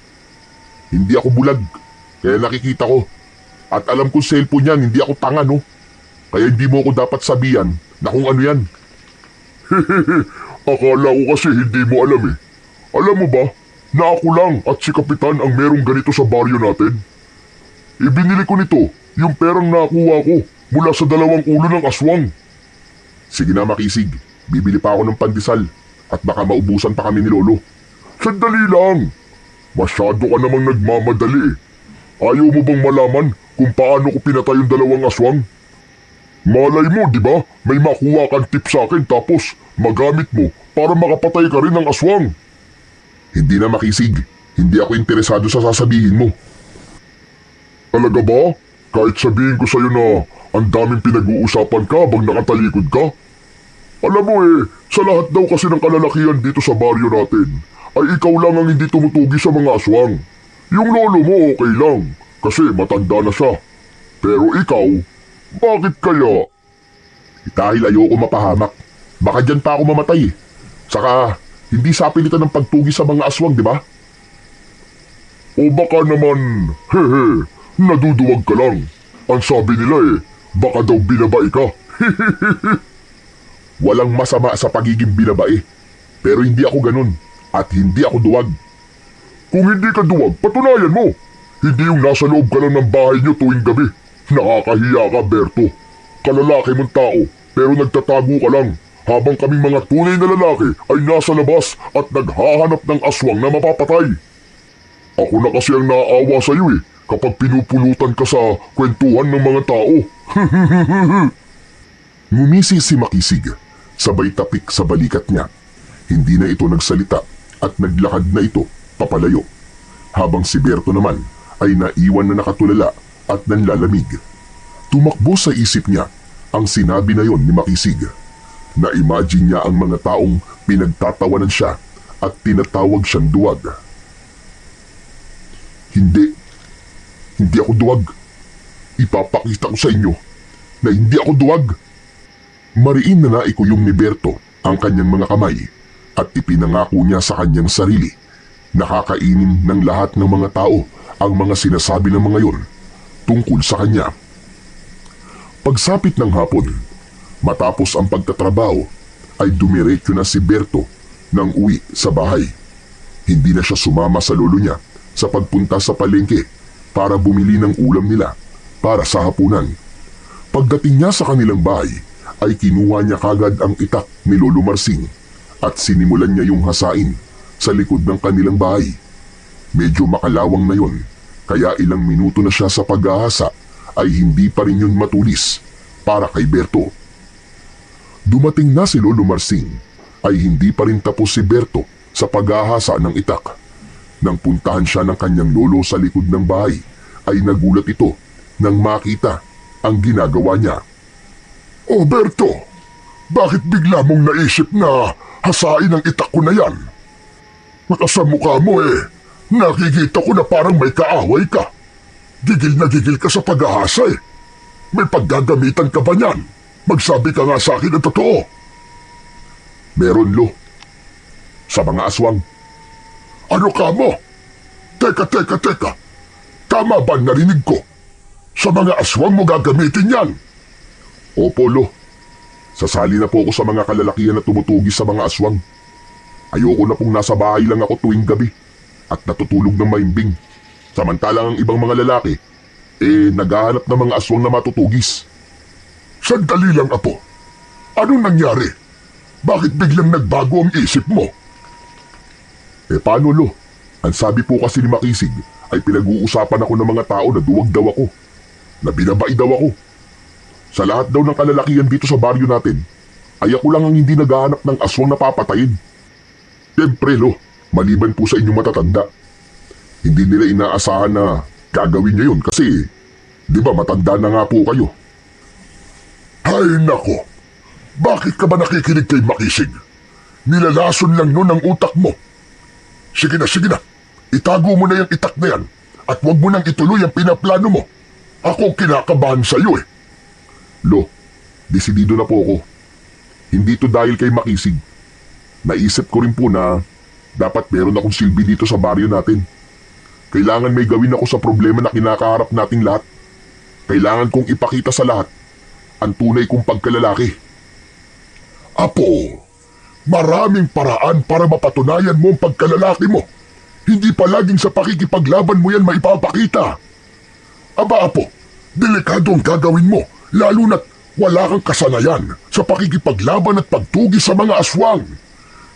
Hindi ako bulag, kaya nakikita ko. At alam kong cellphone yan, hindi ako tanga no. Kaya hindi mo ako dapat sabihan na kung ano yan. Akala ko kasi hindi mo alam eh. Alam mo ba na ako lang at si Kapitan ang merong ganito sa baryo natin? Ibinili ko nito yung perang nakuha ko mula sa 2 ulo ng aswang. Sige na Makisig, bibili pa ako ng pandesal at baka maubusan pa kami ni Lolo. Sandali lang. Masyado ka namang nagmamadali eh. Ayaw mo bang malaman kung paano ko pinatay yung 2 aswang? Malay mo, di ba? May makuha kang tip sa akin tapos magamit mo para makapatay ka rin ng aswang. Hindi na Makisig, hindi ako interesado sa sasabihin mo. Talaga ba? Kahit sabihin ko sa'yo na ang daming pinag-uusapan ka habang nakatalikod ka? Alam mo eh, sa lahat daw kasi ng kalalakihan dito sa baryo natin, ay ikaw lang ang hindi tumutugi sa mga aswang. Yung lolo mo okay lang, kasi matanda na siya. Pero ikaw, bakit kaya? Dahil ayoko mapahamak, baka dyan pa ako mamatay eh. Saka, hindi sa pilitan ng pagtugi sa mga aswang, di ba? O baka naman, hehe, naduduwag ka lang. Ang sabi nila eh, baka daw binabae ka. Walang masama sa pagiging binabae. Pero hindi ako ganun. At hindi ako duwag. Kung hindi ka duwag, patunayan mo. Hindi yung nasa loob ka lang ng bahay niyo tuwing gabi. Nakakahiya ka, Berto. Kalalaki mong tao, pero nagtatago ka lang. Habang kaming mga tunay na lalaki ay nasa labas at naghahanap ng aswang na mapapatay. Ako na kasi ang naaawa sa iyo eh, kapag pinupulutan ka sa kwentuhan ng mga tao. Ngumisi si Makisig, sabay tapik sa balikat niya. Hindi na ito nagsalita at naglakad na ito papalayo. Habang si Berto naman ay naiwan na nakatulala at nanlalamig. Tumakbo sa isip niya ang sinabi na yon ni Makisig. Na-imagine niya ang mga taong pinagtatawanan siya at tinatawag siyang duwag. Hindi ako duwag. Ipapakita ko sa inyo na hindi ako duwag. Mariin na naikuyom ni Berto ang kanyang mga kamay at ipinangako niya sa kanyang sarili na kakainin ng lahat ng mga tao ang mga sinasabi ng mga yon tungkol sa kanya. Pagsapit ng hapon, matapos ang pagtatrabaho, ay dumiretso na si Berto nang uwi sa bahay. Hindi na siya sumama sa lolo niya sa pagpunta sa palengke para bumili ng ulam nila para sa hapunan. Pagdating niya sa kanilang bahay, ay kinuha niya kagad ang itak ni Lolo Marsing at sinimulan niya yung hasain sa likod ng kanilang bahay. Medyo makalawang na yon, kaya ilang minuto na siya sa paghahasa ay hindi pa rin yun matulis para kay Berto. Dumating na si Lolo Marsing ay hindi pa rin tapos si Berto sa paghahasa ng itak. Nang puntahan siya ng kanyang lolo sa likod ng bahay, ay nagulat ito nang makita ang ginagawa niya. O Berto, bakit bigla mong naisip na hasain ang itak ko na yan? Sa mukha mo eh, nakikita ko na parang may kaaway ka. Gigil na gigil ka sa paghahasa eh. May paggagamitan ka ba niyan? Magsabi ka nga sa akin ang totoo. Meron, Lo. Sa mga aswang. Ano ka mo? Teka. Tama ba narinig ko? Sa mga aswang mo gagamitin yan? Opo, Lo. Sasali na po ako sa mga kalalakihan na tumutugis sa mga aswang. Ayoko na pong nasa bahay lang ako tuwing gabi at natutulog ng maimbing. Samantalang ang ibang mga lalaki, naghahanap ng mga aswang na matutugis. Sandali lang, Apo. Anong nangyari? Bakit biglang nagbago ang isip mo? Paano, Lo? Ang sabi po kasi ni Makisig ay pinag-uusapan ako ng mga tao na duwag daw ako, na binabai daw ako. Sa lahat daw ng kalalakihan dito sa baryo natin, ay ako lang ang hindi naghahanap ng aswang na papatayin. Siyempre, Lo, maliban po sa inyong matatanda. Hindi nila inaasahan na gagawin niyo yun kasi, di ba matanda na nga po kayo. Ay nako, Bakit ka ba nakikinig kay Makisig? Nilalason lang nun ang utak mo. Sige na, sige na. Itago mo na yung itak na yan at huwag mo nang ituloy ang pinaplano mo. Ako kinakabahan sa iyo eh. Lo, desidido na po ako. Hindi to dahil kay Makisig. Naisip ko rin po na dapat meron akong silbi dito sa baryo natin. Kailangan may gawin ako sa problema na kinakaharap nating lahat. Kailangan kong ipakita sa lahat ang tunay kong pagkalalaki. Apo, maraming paraan para mapatunayan mo ang pagkalalaki mo. Hindi palaging sa pakikipaglaban mo yan maipapakita. Aba apo, delikado ang gagawin mo, lalo na't wala kang kasanayan sa pakikipaglaban at pagtugi sa mga aswang.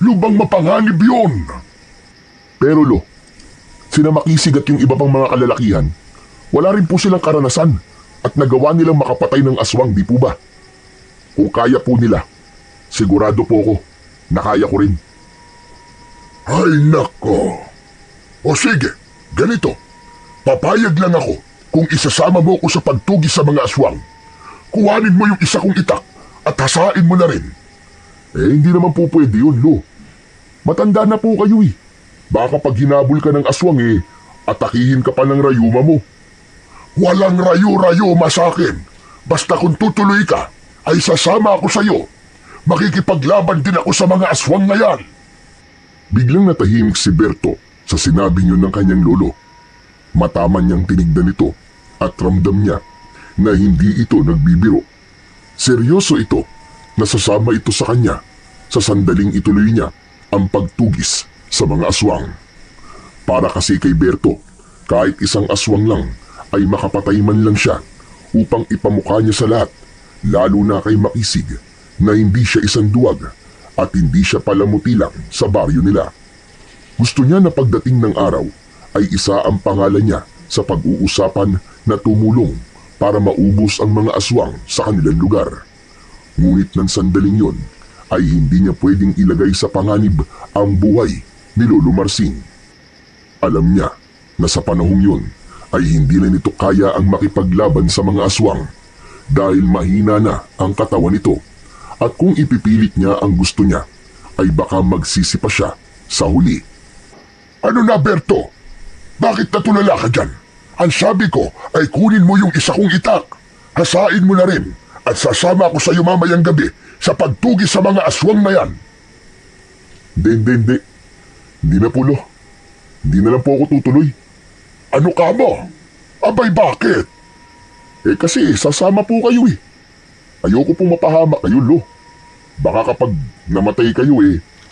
Lubang mapanganib yun. Pero Lo, sina Makisig at yung iba pang mga kalalakihan, wala rin po silang karanasan at nagawa nilang makapatay ng aswang, di po ba? Kung kaya po nila, sigurado po ako na kaya ko rin. Ay nako. O sige, ganito. Papayag lang ako kung isasama mo ko sa pagtugi sa mga aswang. Kuhanin mo yung isa kong itak at hasain mo na rin. Hindi naman po pwede yun, Lo. Matanda na po kayo eh. Baka pag hinabol ka ng aswang atakihin ka pa ng rayuma mo. Walang rayo-rayuma sa akin. Basta kung tutuloy ka, ay sasama ako sa iyo. Makikipaglaban din ako sa mga aswang na yan. Biglang natahimik si Berto sa sinabi niyo ng kanyang lolo. Mataman niyang tinignan ito at ramdam niya na hindi ito nagbibiro. Seryoso ito, nasasama ito sa kanya sa sandaling ituloy niya ang pagtugis sa mga aswang. Para kasi kay Berto, kahit isang aswang lang ay makapatay man lang siya upang ipamukha niya sa lahat, lalo na kay Makisig, na hindi siya isang duwag at hindi siya palamuti lang sa baryo nila. Gusto niya na pagdating ng araw ay isa ang pangalan niya sa pag-uusapan na tumulong para maubos ang mga aswang sa kanilang lugar. Ngunit ng sandaling yon ay hindi niya pwedeng ilagay sa panganib ang buhay ni Lolo Marsing. Alam niya na sa panahong yon ay hindi na nito kaya ang makipaglaban sa mga aswang dahil mahina na ang katawan nito at kung ipipilit niya ang gusto niya ay baka magsisi pa siya sa huli. Ano na Berto? Bakit natulala ka dyan? Ang sabi ko ay kunin mo yung isa kong itak. Hasain mo na rin at sasama ako sa iyo mamayang gabi sa pagtugi sa mga aswang na yan. Hindi. Hindi na po, Lo. Hindi na lang po ako tutuloy. Ano ka mo? Abay bakit? Kasi sasama po kayo eh. Ayoko pong mapahamak kayo, Lo. Baka kapag namatay kayo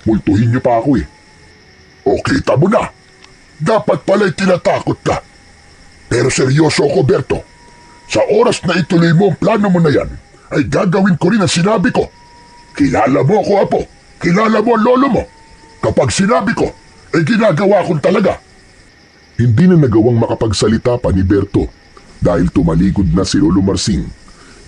multuhin niyo pa ako eh. O kita mo na. Dapat pala'y tinatakot ka. Pero seryoso ako, Berto. Sa oras na ituloy mo ang plano mo na yan, ay gagawin ko rin ang sinabi ko. Kilala mo ako, Apo. Kilala mo ang lolo mo. Kapag sinabi ko, ay ginagawa ko talaga. Hindi na nagawang makapagsalita pa ni Berto dahil tumalikod na si Lolo Marsing.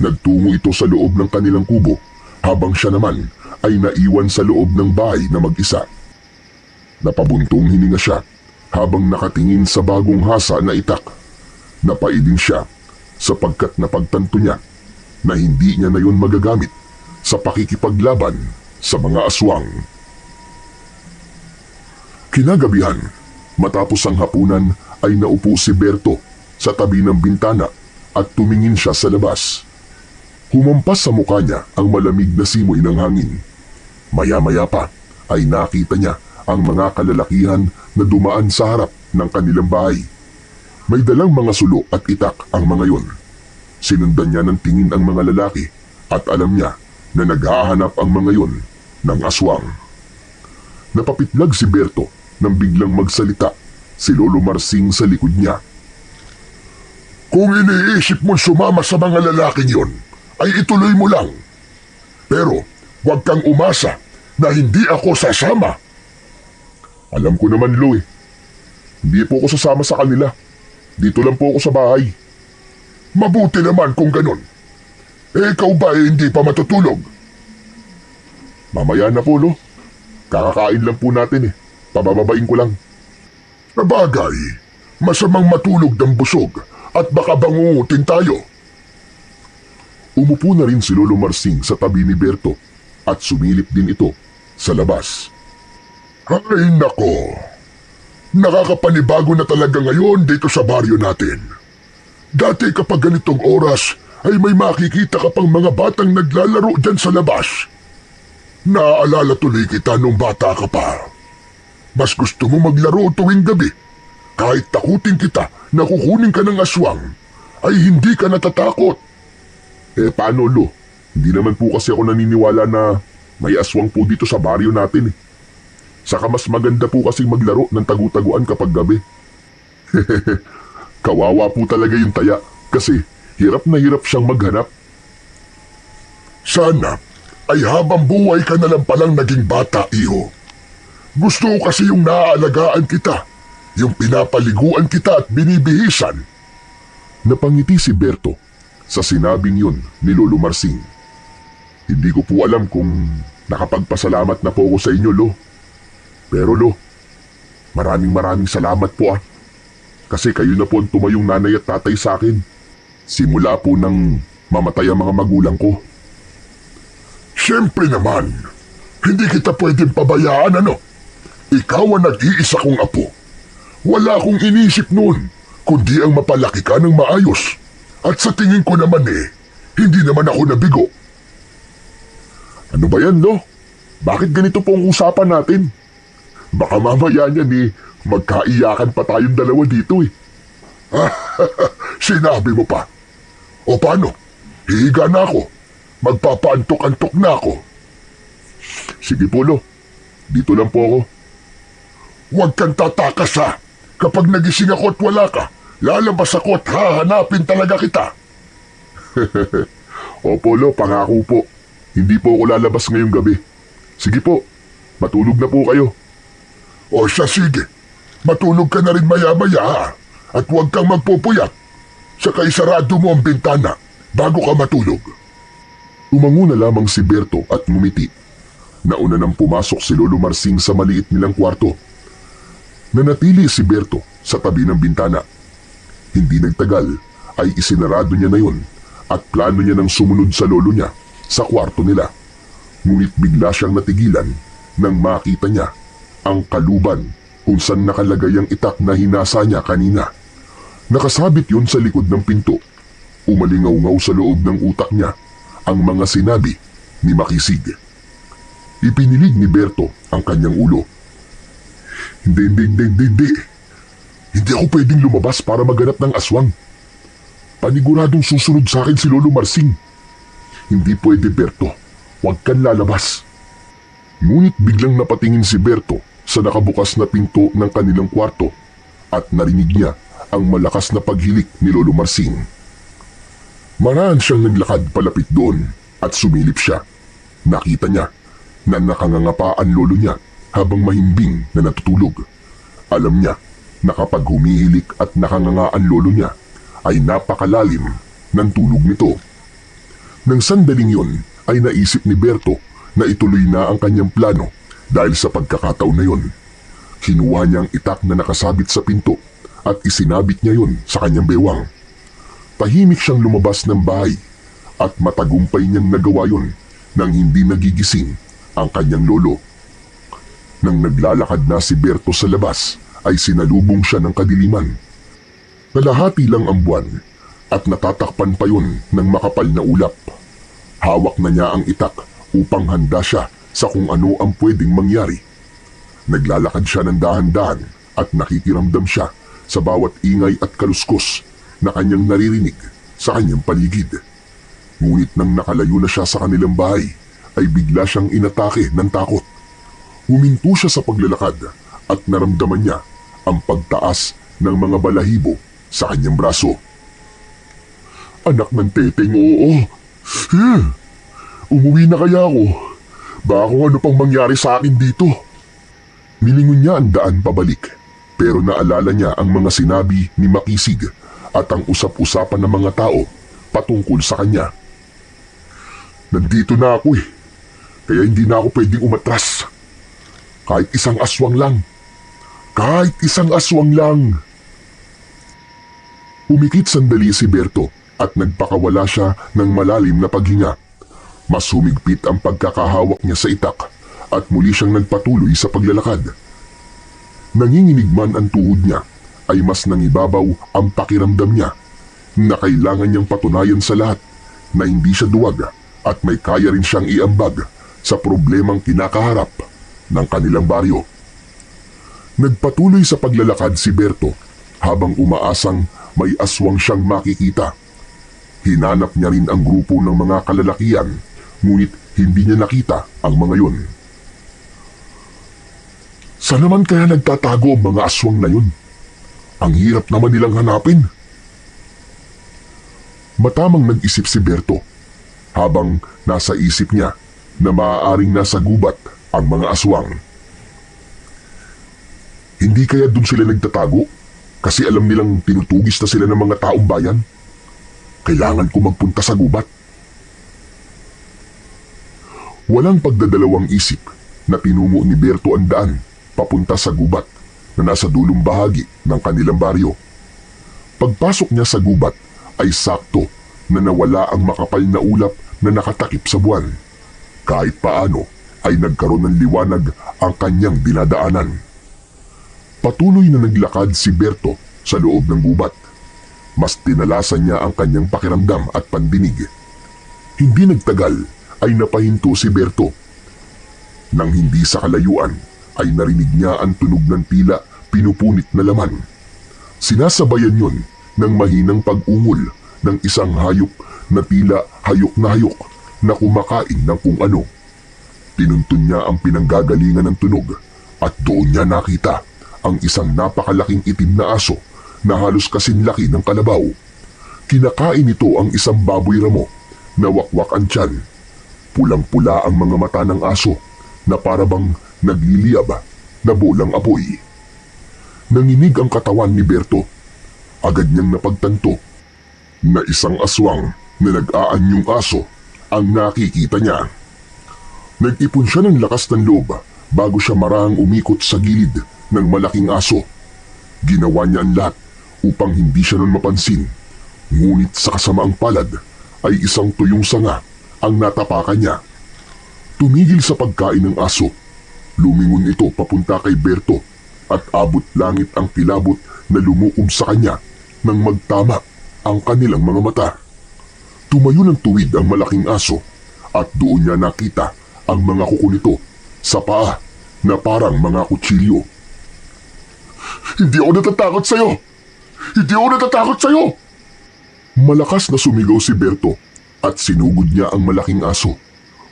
Nagtungo ito sa loob ng kanilang kubo habang siya naman ay naiwan sa loob ng bahay na mag-isa. Napabuntong hininga siya habang nakatingin sa bagong hasa na itak. Napailing siya sapagkat napagtanto niya na hindi niya na yun magagamit sa pakikipaglaban sa mga aswang. Kinagabihan, matapos ang hapunan ay naupo si Berto sa tabi ng bintana at tumingin siya sa labas. Humampas sa mukha niya ang malamig na simoy ng hangin. Maya-maya pa ay nakita niya ang mga kalalakihan na dumaan sa harap ng kanilang bahay. May dalang mga sulo at itak ang mga yon. Sinundan niya ng tingin ang mga lalaki at alam niya na naghahanap ang mga yon ng aswang. Napapitlag si Berto nang biglang magsalita si Lolo Marsing sa likod niya. Kung iniisip mo sumama sa mga lalaking yon, ay ituloy mo lang. Pero huwag kang umasa na hindi ako sasama. Alam ko naman, Lo Hindi po ako sasama sa kanila. Dito lang po ako sa bahay. Mabuti naman kung ganun. Ikaw ba hindi pa matutulog? Mamaya na po, Lo. Kakakain lang po natin Pabababain ko lang. Sabagay, masamang matulog ng busog at baka bangungutin tayo. Umupo na rin si Lolo Marsing sa tabi ni Berto at sumilip din ito sa labas. Ay nako, nakakapanibago na talaga ngayon dito sa baryo natin. Dati kapag ganitong oras ay may makikita ka pang mga batang naglalaro dyan sa labas. Naaalala tuloy kita nung bata ka pa. Mas gusto mo maglaro tuwing gabi. Kahit takutin kita na kukunin ka ng aswang, ay hindi ka natatakot. Paano lo? Hindi naman po kasi ako naniniwala na may aswang po dito sa baryo natin eh. Saka mas maganda po kasing maglaro ng tagu-taguan kapag gabi. Kawawa po talaga yung taya kasi hirap na hirap siyang maghanap. Sana ay habang buhay ka na lang palang naging bata, iho. Gusto ko kasi yung naaalagaan kita, yung pinapaliguan kita at binibihisan. Napangiti si Berto sa sinabing yun ni Lolo Marsing. Hindi ko po alam kung nakapagpasalamat na po ako sa inyo, Lo. Pero Lo, maraming salamat po Kasi kayo na po ang tumayong nanay at tatay sa akin. Simula po nang mamatay ang mga magulang ko. Siyempre naman, hindi kita pwedeng pabayaan ano. Ikaw ang nag-iisa kong apo. Wala akong inisip noon, kundi ang mapalaki ka ng maayos. At sa tingin ko naman hindi naman ako nabigo. Ano ba yan, Lo? Bakit ganito po ang usapan natin? Baka mamaya niyan magkaiyakan pa tayong dalawa dito Sinabi mo pa. O paano? Hihiga na ako. Magpapaantok-antok na ako. Sige po, Lo. Dito lang po ako. Huwag kang tatakas Kapag nagising ako at wala ka, lalabas ako at hahanapin talaga kita. Opo, Lo, pangako po. Hindi po ako lalabas ngayong gabi. Sige po, matulog na po kayo. O siya, sige. Matulog ka na rin maya-maya at huwag kang magpupuyat. Saka isarado mo ang bintana bago ka matulog. Tumango na lamang si Berto at ngumiti. Nauna nang pumasok si Lolo Marsing sa maliit nilang kwarto. Nanatili si Berto sa tabi ng bintana. Hindi nagtagal ay isinarado niya na yun at plano niya nang sumunod sa lolo niya sa kwarto nila. Ngunit bigla siyang natigilan nang makita niya ang kaluban kung saan nakalagay ang itak na hinasa niya kanina. Nakasabit yun sa likod ng pinto. Umalingaw-ngaw sa loob ng utak niya ang mga sinabi ni Makisig. Ipinilig ni Berto ang kanyang ulo. Hindi. Hindi ako pwedeng lumabas para maghanap ng aswang. Paniguradong susunod sa akin si Lolo Marsing. Hindi pwede, Berto. Huwag kang lalabas. Ngunit biglang napatingin si Berto sa nakabukas na pinto ng kanilang kwarto at narinig niya ang malakas na paghilik ni Lolo Marsing. Maraan siyang naglakad palapit doon at sumilip siya. Nakita niya na nakangangapa ang lolo niya habang mahimbing na natutulog. Alam niya na kapag humihilik at nakanganga ang lolo niya ay napakalalim ng tulog nito. Nang sandaling yun ay naisip ni Berto na ituloy na ang kanyang plano dahil sa pagkakataon na yun. Kinuha niya ang itak na nakasabit sa pinto at isinabit niya yun sa kanyang bewang. Tahimik siyang lumabas ng bahay at matagumpay niyang nagawa yun nang hindi nagigising ang kanyang lolo. Nang naglalakad na si Berto sa labas ay sinalubong siya ng kadiliman. Kalahati lang ang buwan at natatakpan pa yun ng makapal na ulap. Hawak na niya ang itak upang handa siya sa kung ano ang pwedeng mangyari. Naglalakad siya ng dahan-dahan at nakikiramdam siya sa bawat ingay at kaluskos na kanyang naririnig sa kanyang paligid. Ngunit nang nakalayo na siya sa kanilang bahay, ay bigla siyang inatake ng takot. Huminto siya sa paglalakad at naramdaman niya ang pagtaas ng mga balahibo sa kanyang braso. Anak ng teteng, oo. Umuwi na kaya ako? Baka kung ano pang mangyari sa akin dito. Nilingon niya ang daan pabalik, pero naalala niya ang mga sinabi ni Makisig at ang usap-usapan ng mga tao patungkol sa kanya. Nandito na ako kaya hindi na ako pwedeng umatras. Kahit isang aswang lang. Kahit isang aswang lang. Umikit sandali si Berto at nagpakawala siya ng malalim na paghinga. Mas humigpit ang pagkakahawak niya sa itak at muli siyang nagpatuloy sa paglalakad. Nanginginig man ang tuhod niya, ay mas nangibabaw ang pakiramdam niya na kailangan niyang patunayan sa lahat na hindi siya duwag at may kaya rin siyang iambag sa problemang kinakaharap ng kanilang baryo. Nagpatuloy sa paglalakad si Berto habang umaasang may aswang siyang makikita. Hinanap niya rin ang grupo ng mga kalalakian, ngunit hindi niya nakita ang mga yun. Saan naman kaya nagtatago ang mga aswang na yun? Ang hirap naman nilang hanapin. Matamang nag-isip si Berto habang nasa isip niya na maaaring nasa gubat ang mga aswang. Hindi kaya dun sila nagtatago kasi alam nilang tinutugis na sila ng mga taong bayan? Kailangan ko magpunta sa gubat. Walang pagdadalawang isip na tinungo ni Berto ang daan papunta sa gubat na nasa dulong bahagi ng kanilang baryo. Pagpasok niya sa gubat ay sakto na nawala ang makapal na ulap na nakatakip sa buwan. Kahit paano ay nagkaroon ng liwanag ang kanyang dinadaanan. Patuloy na naglakad si Berto sa loob ng gubat. Mas tinalasan niya ang kanyang pakiramdam at pandinig. Hindi nagtagal ay napahinto si Berto. Nang hindi sa kalayuan ay narinig niya ang tunog ng tila pinupunit na laman. Sinasabayan yun ng mahinang pag-ungol ng isang hayop na tila hayok na kumakain ng kung ano. Tinuntun niya ang pinanggagalingan ng tunog at doon niya nakita ang isang napakalaking itim na aso na halos kasing laki ng kalabaw. Kinakain ito ang isang baboy ramo na wakwak ang tiyan. Pulang-pula ang mga mata ng aso na parabang nagliliyab na bolang apoy. Nanginig ang katawan ni Berto. Agad niyang napagtanto na isang aswang na nag-aanyong aso ang nakikita niya. Nag-ipon siya ng lakas ng loob bago siya marahang umikot sa gilid ng malaking aso. Ginawa niya ang lahat upang hindi siya nun mapansin. Ngunit sa kasamaang palad ay isang tuyong sanga ang natapakan niya. Tumigil sa pagkain ng aso. Lumingon ito papunta kay Berto at abot langit ang kilabot na lumukob sa kanya nang magtama ang kanilang mga mata. Tumayo ng tuwid ang malaking aso at doon niya nakita ang mga kuko nito sa paa na parang mga kutsilyo. Hindi ako natatakot sa'yo! Hindi ako natatakot sa'yo! Malakas na sumigaw si Berto at sinugod niya ang malaking aso.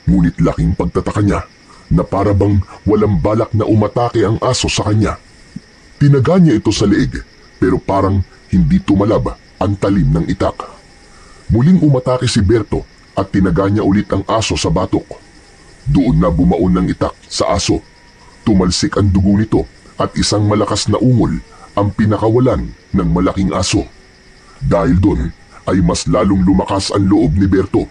Ngunit laking pagtataka niya na parabang walang balak na umatake ang aso sa kanya. Tinaga niya ito sa leeg pero parang hindi tumalab ang talim ng itak. Muling umatake si Berto at tinaga niya ulit ang aso sa batok. Doon na bumaon ng itak sa aso. Tumalsik ang dugo nito at isang malakas na ungol ang pinakawalan ng malaking aso. Dahil doon ay mas lalong lumakas ang loob ni Berto.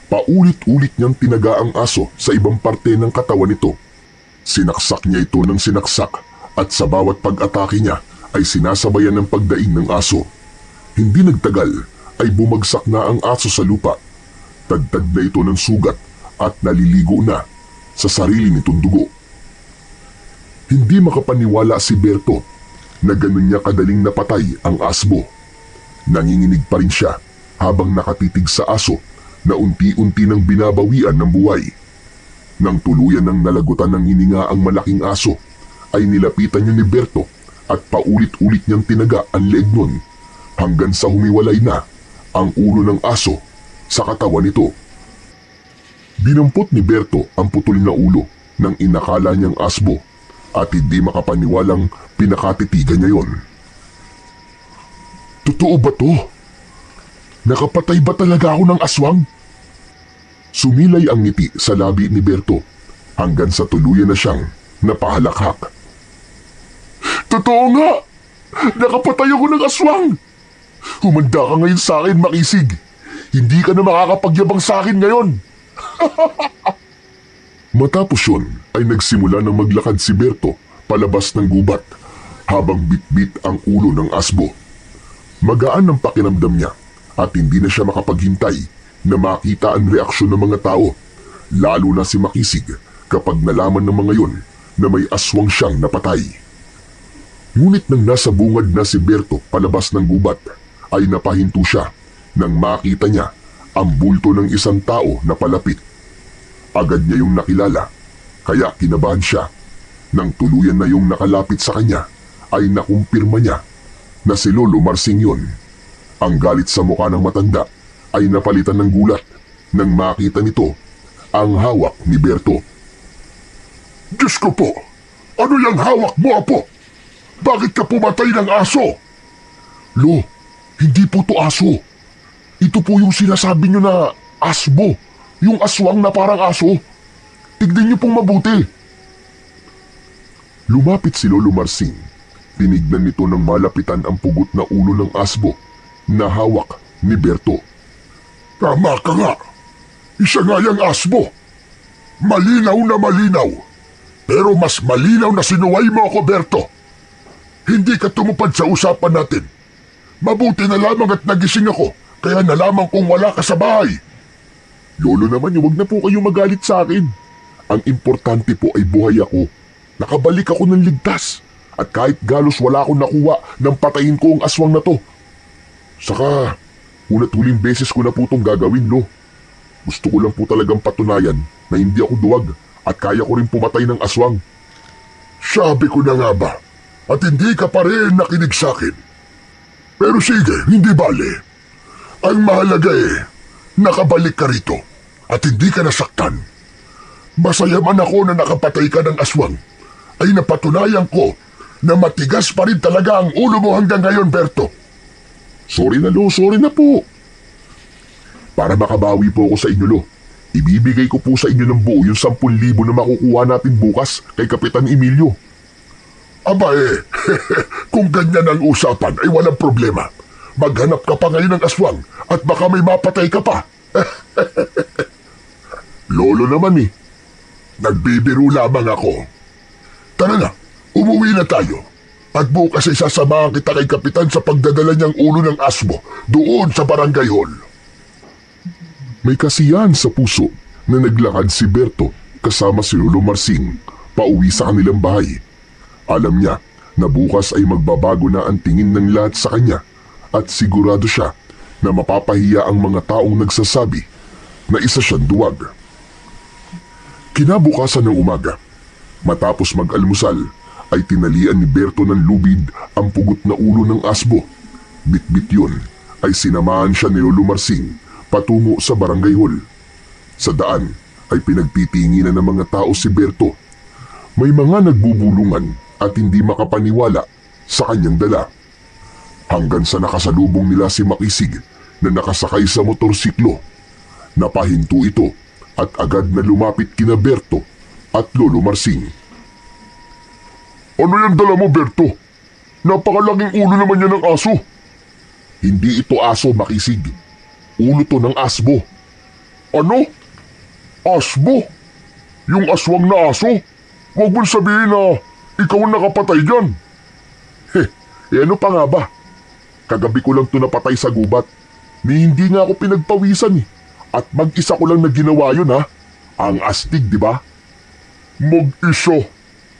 Paulit-ulit niyang tinaga ang aso sa ibang parte ng katawan nito. Sinaksak niya ito ng sinaksak at sa bawat pag-atake niya ay sinasabayan ng pagdaing ng aso. Hindi nagtagal ay bumagsak na ang aso sa lupa. Tagtag na ito ng sugat at naliligo na sa sarili nitong dugo. Hindi makapaniwala si Berto na ganun niya kadaling napatay ang asbo. Nanginginig pa rin siya habang nakatitig sa aso na unti-unti nang binabawian ng buhay. Nang tuluyan ng nalagutan ng hininga ang malaking aso, ay nilapitan niya ni Berto at paulit-ulit niyang tinaga ang leeg nun hanggang sa humiwalay na ang ulo ng aso sa katawan nito. Dinampot ni Berto ang putol na ulo ng inakala niyang asbo at hindi makapaniwalang pinakatitigan niya yon. Totoo ba to? Nakapatay ba talaga ako ng aswang? Sumilay ang ngiti sa labi ni Berto hanggang sa tuluyan na siyang napahalakhak. Totoo nga! Nakapatay ako ng aswang! Humanda ka ngayon sa akin, Makisig. Hindi ka na makakapagyabang sa akin ngayon. Matapos yun ay nagsimula ng maglakad si Berto palabas ng gubat habang bitbit ang ulo ng asbo. Magaan ang pakiramdam niya at hindi na siya makapaghintay na makita ang reaksyon ng mga tao Lalo na si Makisig kapag nalaman ng mga yon na may aswang siyang napatay. Ngunit nang nasa bungad na si Berto palabas ng gubat, ay napahinto siya nang makita niya ang bulto ng isang tao na palapit. Agad niya yung nakilala, kaya kinabahan siya. Nang tuluyan na yung nakalapit sa kanya, ay nakumpirma niya na si Lolo Marsing yun. Ang galit sa mukha ng matanda ay napalitan ng gulat nang makita nito ang hawak ni Berto. Diyos ko po! Ano yung hawak mo, Apo? Bakit ka pumatay ng aso? Lo, hindi po to aso. Ito po yung sinasabi nyo na asbo. Yung aswang na parang aso. Tignan nyo pong mabuti. Lumapit si Lolo Marsing. Tinignan nito ng malapitan ang pugot na ulo ng asbo na hawak ni Berto. Tama ka nga. Isa nga yung asbo. Malinaw na malinaw. Pero mas malinaw na sinuway mo ako, Berto. Hindi ka tumupad sa usapan natin. Mabuti na lamang at nagising ako, kaya nalaman kong wala ka sa bahay. Lolo naman, huwag na po kayo magalit sa akin. Ang importante po ay buhay ako. Nakabalik ako ng ligtas. At kahit galos wala akong nakuha nang patayin ko ang aswang na to. Saka, una't huling beses ko na po itong gagawin, Lo. Gusto ko lang po talagang patunayan na hindi ako duwag at kaya ko rin pumatay ng aswang. Sabi ko na nga ba, at hindi ka pa rin nakinig sa akin. Pero sige, hindi bale. Ang mahalaga nakabalik ka rito at hindi ka nasaktan. Masaya man ako na nakapatay ka ng aswang, ay napatunayan ko na matigas pa rin talaga ang ulo mo hanggang ngayon, Berto. Sorry na, Lo. Sorry na po. Para makabawi po ako sa inyo, Lo, ibibigay ko po sa inyo ng buo yung 10,000 na makukuha natin bukas kay Kapitan Emilio. Aba kung ganyan ang usapan ay walang problema. Maghanap ka pa ngayon ng aswang at baka may mapatay ka pa. Lolo naman eh. Nagbibiro lamang ako. Tara na, umuwi na tayo. At bukas ay sasamahan kita kay Kapitan sa pagdadala niyang ulo ng asbo doon sa barangay hall. May kasiyahan sa puso na naglakad si Berto kasama si Lolo Marsing pauwi sa kanilang bahay. Alam niya na bukas ay magbabago na ang tingin ng lahat sa kanya at sigurado siya na mapapahiya ang mga taong nagsasabi na isa siyang duwag. Kinabukasan ng umaga, matapos mag-almusal, ay tinalian ni Berto ng lubid ang pugot na ulo ng asbo. Bitbit yun ay sinamahan siya ni Lolo Marsing patungo sa barangay hall. Sa daan ay pinagtitinginan ng mga tao si Berto. May mga nagbubulungan at hindi makapaniwala sa kanyang dala. Hanggang sa nakasalubong nila si Makisig na nakasakay sa motorsiklo. Napahinto ito at agad na lumapit kina Berto at Lolo Marsing. Ano yan dala mo, Berto? Napakalaking ulo naman yan ng aso. Hindi ito aso, Makisig. Ulo to ng asbo. Ano? Asbo? Yung aswang na aso? Huwag mo sabihin na ikaw ang nakapatay dyan. Ano pa nga ba? Kagabi ko lang to napatay sa gubat. Ni hindi nga ako pinagpawisan eh. At mag-isa ko lang na ginawa yun ha. Ang astig, di ba? Mag-isa?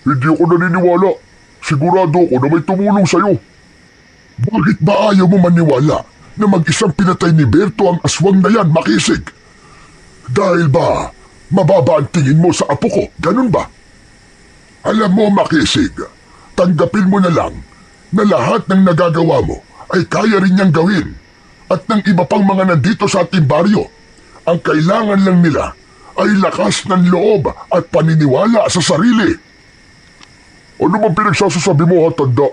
Hindi ako naniniwala. Sigurado ako na may tumulong sa'yo. Bakit ba ayaw mo maniwala na mag-isang pinatay ni Berto ang aswang na yan, Makisig? Dahil ba mababa ang tingin mo sa apo ko, ganun ba? Alam mo, Makisig, tanggapin mo na lang na lahat ng nagagawa mo ay kaya rin niyang gawin. At ng iba pang mga nandito sa ating baryo, ang kailangan lang nila ay lakas ng loob at paniniwala sa sarili. Ano bang pinagsasasabi mo, hatanda?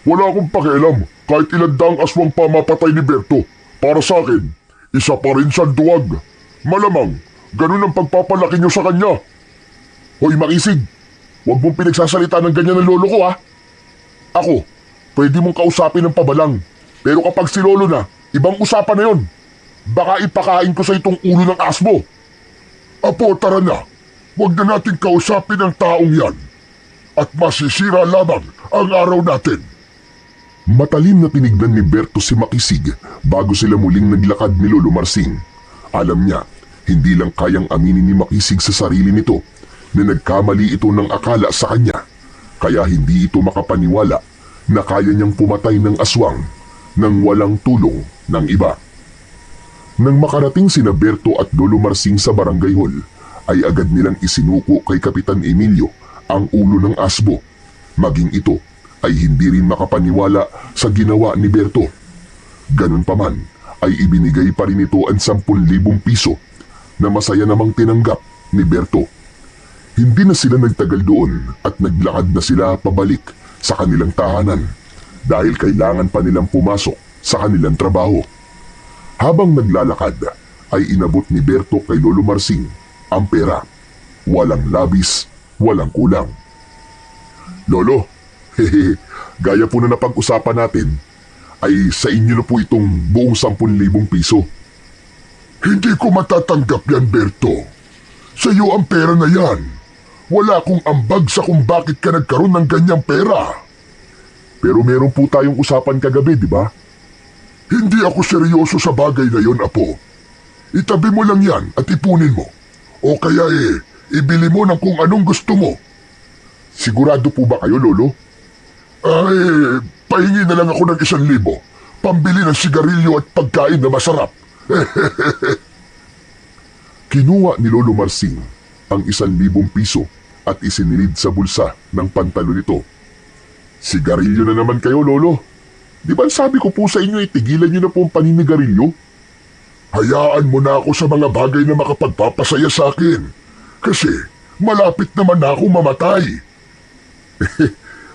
Wala akong pakialam kahit ilan daang aswang pa mapatay ni Berto. Para sa akin, isa pa rin siyang duwag. Malamang, ganun ang pagpapalaki niyo sa kanya. Hoy Makisig, huwag mong pinagsasalita ng ganyan ng lolo ko ha. Ako, pwede mong kausapin ng pabalang. Pero kapag si lolo na, ibang usapan na yon. Baka ipakain ko sa itong ulo ng asbo. Apo, tara na. Huwag na natin kausapin ang taong yan. At masisira lamang ang araw natin. Matalim na tinignan ni Berto si Makisig bago sila muling naglakad ni Lolo Marsing. Alam niya Hindi lang kayang aminin ni Makisig sa sarili nito na nagkamali ito ng akala sa kanya, kaya hindi ito makapaniwala na kaya niyang pumatay ng aswang nang walang tulong ng iba. Nang makarating sina Berto at Lolo Marsing sa barangay hall, ay agad nilang isinuko kay Kapitan Emilio ang ulo ng asbo. Maging ito ay hindi rin makapaniwala sa ginawa ni Berto. Ganun pa man, ay ibinigay pa rin ito ang 10,000 piso na masaya namang tinanggap ni Berto. Hindi na sila nagtagal doon at naglakad na sila pabalik sa kanilang tahanan dahil kailangan pa nilang pumasok sa kanilang trabaho. Habang naglalakad ay inabot ni Berto kay Lolo Marsing ang pera. Walang labis, walang kulang. Lolo, hehe, gaya po na napag-usapan natin, ay sa inyo na po itong buong 10,000 piso. Hindi ko matatanggap yan, Berto. Sa iyo ang pera na yan. Wala akong ambag sa kung bakit ka nagkaroon ng ganyang pera. Pero meron po tayong usapan kagabi, di ba? Hindi ako seryoso sa bagay na yon, Apo. Itabi mo lang yan at ipunin mo. O kaya ibili mo ng kung anong gusto mo. Sigurado po ba kayo, Lolo? Ay, pahingi na lang ako ng 1,000. Pambili ng sigarilyo at pagkain na masarap. Kinuha ni Lolo Marsing ang 1,000 piso at isinilid sa bulsa ng pantalo nito. Sigarilyo na naman kayo, Lolo. Di ba sabi ko po sa inyo tigilan niyo na po ang paninigarilyo? Hayaan mo na ako sa mga bagay na makapagpapasaya sa akin. Kasi malapit naman na ako mamatay.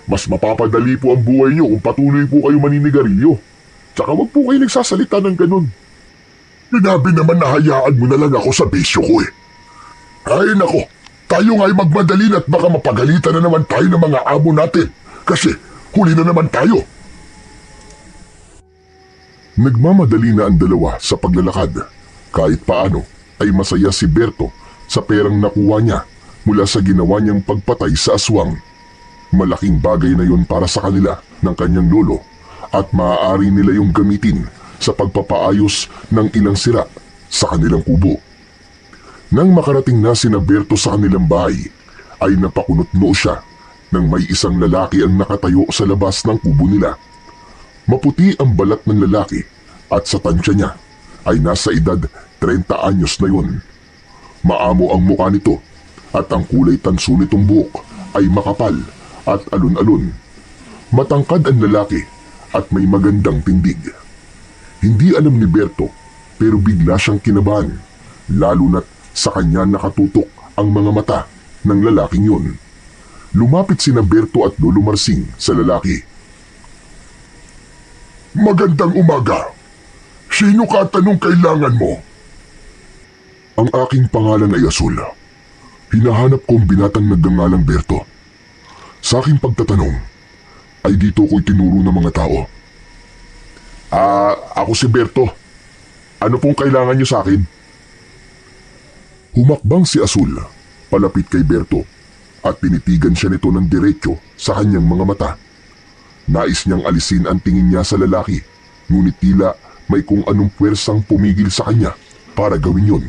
Mas mapapadali po ang buhay niyo kung patuloy po kayo maninigarilyo. Tsaka wag po kayo nagsasalita ng ganun. Sinabi naman na hayaan mo na lang ako sa bisyo ko eh. Ay nako, tayo nga'y magmadali at baka mapagalitan na naman tayo ng mga amo natin. Kasi huli na naman tayo. Nagmamadali na ang dalawa sa paglalakad. Kahit paano ay masaya si Berto sa perang nakuha niya mula sa ginawa niyang pagpatay sa aswang. Malaking bagay na yon para sa kanila ng kanyang lolo at maaari nila yung gamitin sa pagpapaayos ng ilang sira sa kanilang kubo. Nang makarating na sina Berto sa kanilang bahay, ay napakunot-noo siya nang may isang lalaki ang nakatayo sa labas ng kubo nila. Maputi ang balat ng lalaki at sa tansya niya ay nasa edad 30 anyos na yun. Maamo ang mukha nito at ang kulay tanso nitong buhok ay makapal at alun-alun. Matangkad ang lalaki at may magandang tindig. Hindi alam ni Berto pero bigla siyang kinabahan, lalo na't sa kanya nakatutok ang mga mata ng lalaking yun. Lumapit sina Berto at Lolo Marsing sa lalaki. Magandang umaga. Sino ka at anong kailangan mo? Ang aking pangalan ay Asul. Hinahanap ko ang binatang nagngangalang Berto. Sa aking pagtatanong, ay dito ko'y tinuro ng mga tao. Ako si Berto. Ano pong kailangan niyo sa akin? Humakbang si Asul, palapit kay Berto, at tinitigan siya nito ng diretso sa kanyang mga mata. Nais niyang alisin ang tingin niya sa lalaki, ngunit tila may kung anong puwersang pumigil sa kanya para gawin yun.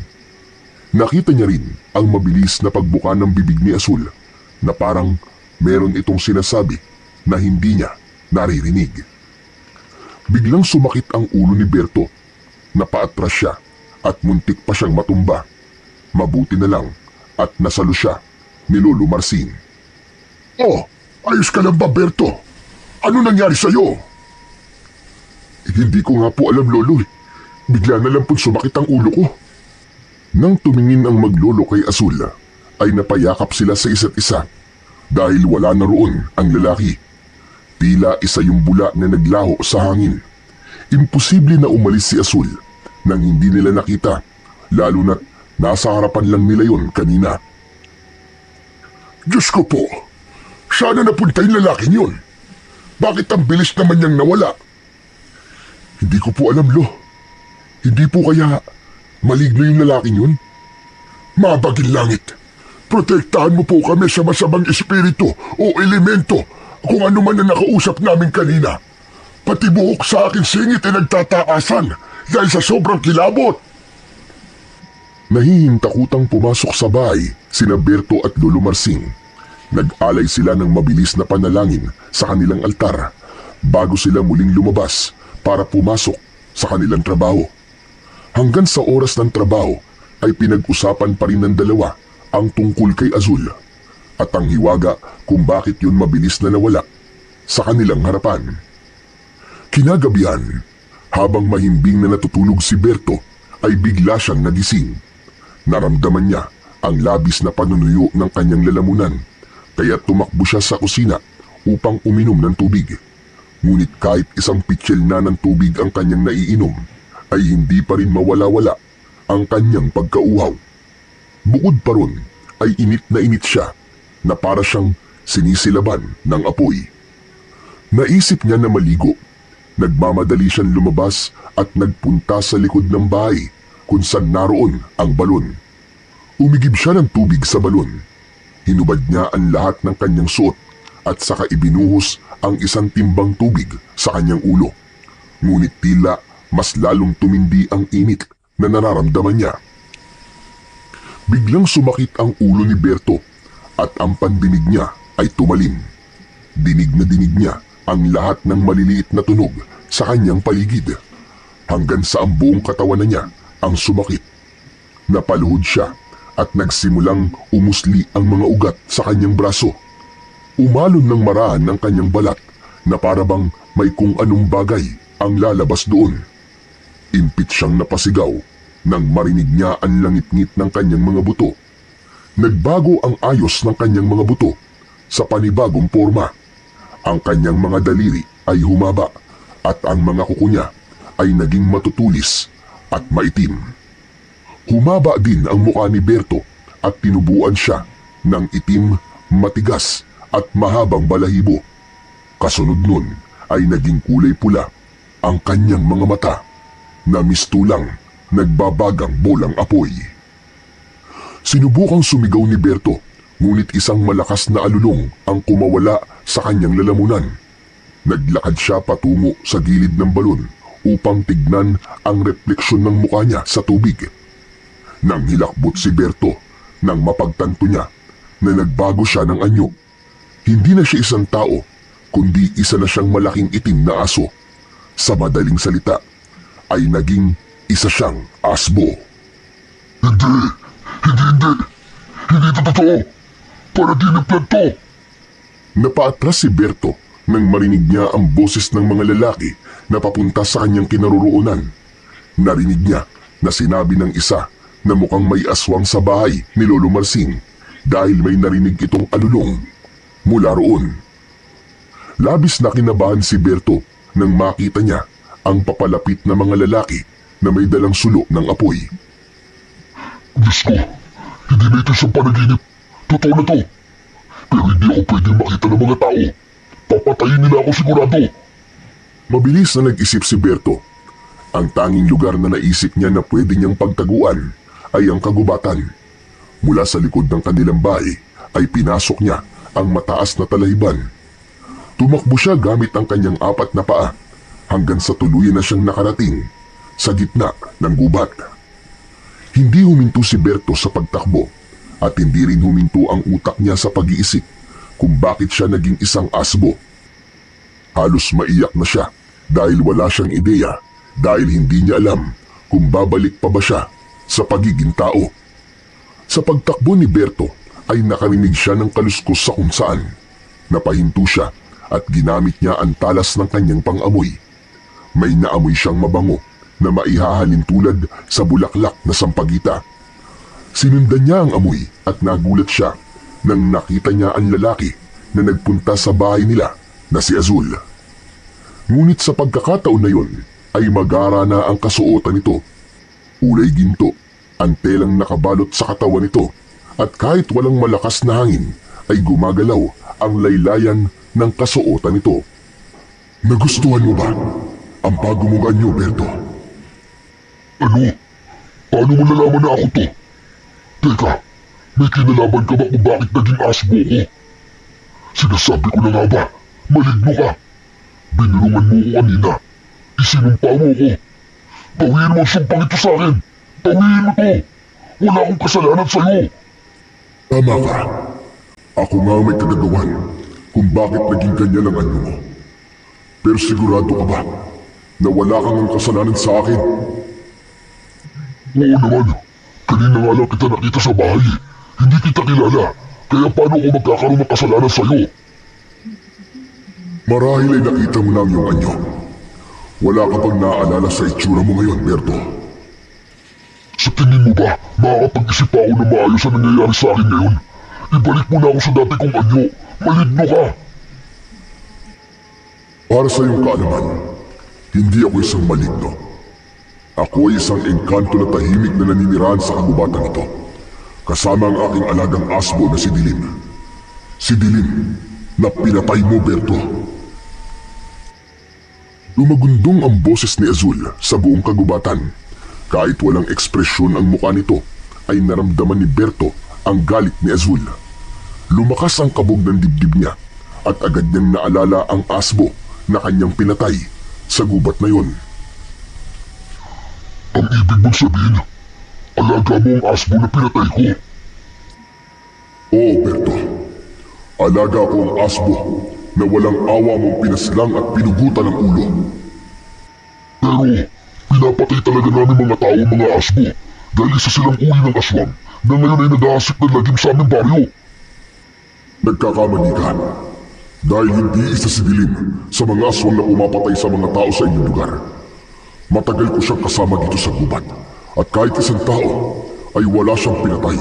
Nakita niya rin ang mabilis na pagbuka ng bibig ni Asul na parang meron itong sinasabi na hindi niya naririnig. Biglang sumakit ang ulo ni Berto. Napaatras siya at muntik pa siyang matumba. Mabuti na lang at nasalo siya ni Lolo Marsing. Oh, ayos ka lang ba, Berto? Ano nangyari sa'yo? Hindi ko nga po alam, Lolo. Bigla na lang po sumakit ang ulo ko. Nang tumingin ang maglolo kay Asul, ay napayakap sila sa isa't isa dahil wala na roon ang lalaki. Tila isa yung bula na naglaho sa hangin. Imposible na umalis si Asul nang hindi nila nakita, lalo na't nasa harapan lang nila yon kanina. Diyos ko po, sana napunta yung lalaking yun. Bakit ang bilis naman niyang nawala? Hindi ko po alam, Lo. Hindi po kaya maligno yung lalaking yun? Mabaging langit, protektahan mo po kami sa masamang espiritu o elemento kung ano man na nakausap namin kanina. Pati buhok sa aking singit ay nagtataasan dahil sa sobrang kilabot. Nahihintakutang pumasok sa bahay sina Berto at Lolo Marsing. Nag-alay sila ng mabilis na panalangin sa kanilang altar bago sila muling lumabas para pumasok sa kanilang trabaho. Hanggang sa oras ng trabaho ay pinag-usapan pa rin ng dalawa ang tungkol kay Azul at ang hiwaga kung bakit yun mabilis na nawala sa kanilang harapan. Kinagabihan, habang mahimbing na natutulog si Berto ay bigla siyang nagising. Naramdaman niya ang labis na panunuyo ng kanyang lalamunan kaya tumakbo siya sa kusina upang uminom ng tubig. Ngunit kahit isang pitsil na ng tubig ang kanyang naiinom ay hindi pa rin mawala-wala ang kanyang pagkauhaw. Bukod pa ron ay init siya na para siyang sinisilaban ng apoy. Naisip niya na maligo. Nagmamadali siyang lumabas at nagpunta sa likod ng bahay kung saan naroon ang balon. Umigib siya ng tubig sa balon. Hinubad niya ang lahat ng kanyang suot at saka ibinuhos ang isang timbang tubig sa kanyang ulo. Ngunit tila mas lalong tumindi ang init na nararamdaman niya. Biglang sumakit ang ulo ni Berto at ang pandinig niya ay tumalim. Dinig na dinig niya ang lahat ng maliliit na tunog sa kanyang paligid hanggang sa ang buong katawan na niya ang sumakit. Napaluhod siya at nagsimulang umusli ang mga ugat sa kanyang braso. Umalon ng marahan ng kanyang balat na parabang may kung anong bagay ang lalabas doon. Impit siyang napasigaw nang marinig niya ang langit-ngit ng kanyang mga buto. Nagbago ang ayos ng kanyang mga buto sa panibagong porma. Ang kanyang mga daliri ay humaba at ang mga kuko niya ay naging matutulis at maitim. Humaba din ang mukha ni Berto at tinubuan siya ng itim, matigas at mahabang balahibo. Kasunod nun ay naging kulay pula ang kanyang mga mata na mistulang nagbabagang bolang apoy. Sinubukang sumigaw ni Berto ngunit isang malakas na alulong ang kumawala sa kanyang lalamunan. Naglakad siya patungo sa gilid ng balon upang tignan ang refleksyon ng mukha niya sa tubig. Nang hilakbot si Berto nang mapagtanto niya na nagbago siya ng anyo. Hindi na siya isang tao kundi isa na siyang malaking itim na aso. Sa madaling salita ay naging isa siyang asbo. Hindi ito totoo. Panaginip lang to. Napaatras si Berto nang marinig niya ang boses ng mga lalaki na papunta sa kanyang kinaroroonan. Narinig niya na sinabi ng isa na mukhang may aswang sa bahay ni Lolo Marsing dahil may narinig itong alulong mula roon. Labis na kinabahan si Berto nang makita niya ang papalapit na mga lalaki na may dalang sulo ng apoy. Diyos ko, hindi na ito isang panaginip. Totoo na to. Pero hindi ako pwedeng makita ng mga tao. Papatayin nila ako sigurado. Mabilis na nag-isip si Berto. Ang tanging lugar na naisip niya na pwede niyang pagtaguan ay ang kagubatan. Mula sa likod ng kanilang bahay ay pinasok niya ang mataas na talahiban. Tumakbo siya gamit ang kanyang 4 na paa hanggang sa tuluyan na siyang nakarating sa gitna ng gubat. Hindi huminto si Berto sa pagtakbo at hindi rin huminto ang utak niya sa pag-iisip kung bakit siya naging isang asbo. Halos maiyak na siya dahil wala siyang ideya dahil hindi niya alam kung babalik pa ba siya sa pagiging tao. Sa pagtakbo ni Berto ay nakarinig siya ng kaluskos sa kung saan. Napahinto siya at ginamit niya ang talas ng kanyang pang-amoy. May naamoy siyang mabango na maihahalin tulad sa bulaklak na sampagita. Sinundan niya ang amoy at nagulat siya nang nakita niya ang lalaki na nagpunta sa bahay nila na si Azul. Ngunit sa pagkakataon na yun ay magara na ang kasuotan nito. Kulay ginto ang telang nakabalot sa katawan nito at kahit walang malakas na hangin ay gumagalaw ang laylayan ng kasuotan nito. Nagustuhan mo ba ang bago mong anyo, Berto? Ano? Paano mo nalaman na ako to? Teka, may kinalaman ka ba kung bakit naging asbo ko? Sinasabi ko na nga ba, maligno ka. Binulungan mo ko kanina. Isinumpa mo ko. Bawiin mo ang sumpang ito sa akin. Bawiin mo to. Wala akong kasalanan sa'yo. Tama ka. Ako nga ang may kagagawan kung bakit naging ganyan ang anyo mo. Pero sigurado ka ba na wala kang ang kasalanan sa akin? Oo naman. Kanina nga lang kita nakita sa bahay. Hindi kita kilala. Kaya paano ko magkakaroon ng kasalanan sa'yo? Marahil ay nakita mo lang yung anyo. Wala ka bang naaalala sa itsura mo ngayon, Berto? Sa tingin mo ba, makakapag-isip pa ako na maayos ang nangyayari sa akin ngayon? Ibalik mo na ako sa dati kong anyo. Maligno ka! Para sa iyong kaalaman, hindi ako isang maligno. Ako ay isang engkanto na tahimik na naninirahan sa kagubatan ito. Kasama ang aking alagang asbo na si Dilim. Si Dilim na pinatay mo, Berto. Lumagundong ang boses ni Azul sa buong kagubatan. Kahit walang ekspresyon ang mukha nito, ay naramdaman ni Berto ang galit ni Azul. Lumakas ang kabog ng dibdib niya at agad niyang naalala ang asbo na kanyang pinatay sa gubat na yon. Ang ibig mong sabihin, alaga mo ang asbo na pinatay ko. Oo, Berto. Alaga ko ang asbo na walang awa mong pinaslang at pinugutan ng ulo. Pero, pinapatay talaga namin mga tao mga asbo dahil isa silang uri ng aswang na ngayon ay nag-aasik ng lagim sa aming baryo. Nagkakamali ka. Dahil hindi isa si Dilim sa mga aswang na pumapatay sa mga tao sa inyong lugar. Matagal ko siyang kasama dito sa gubat at kahit isang tao ay wala siyang pinatay.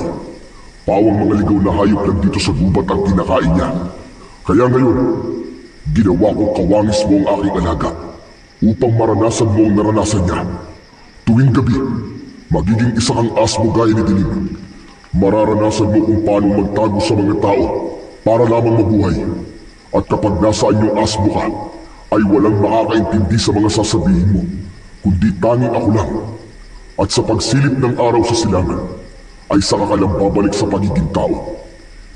Pawang mga ligaw na hayop lang dito sa gubat ang kinakain niya. Kaya ngayon, ginawa kong kawangis mo ang aking alaga upang maranasan mo ang naranasan niya. Tuwing gabi, magiging isa kang asmo gaya ni Dilim. Mararanasan mo kung paano magtago sa mga tao para lamang mabuhay. At kapag nasa anyong asmo ka, ay walang makakaintindi sa mga sasabihin mo, kundi tanging ako lang. At sa pagsilip ng araw sa silangan, ay saka ka lang babalik sa pagiging tao.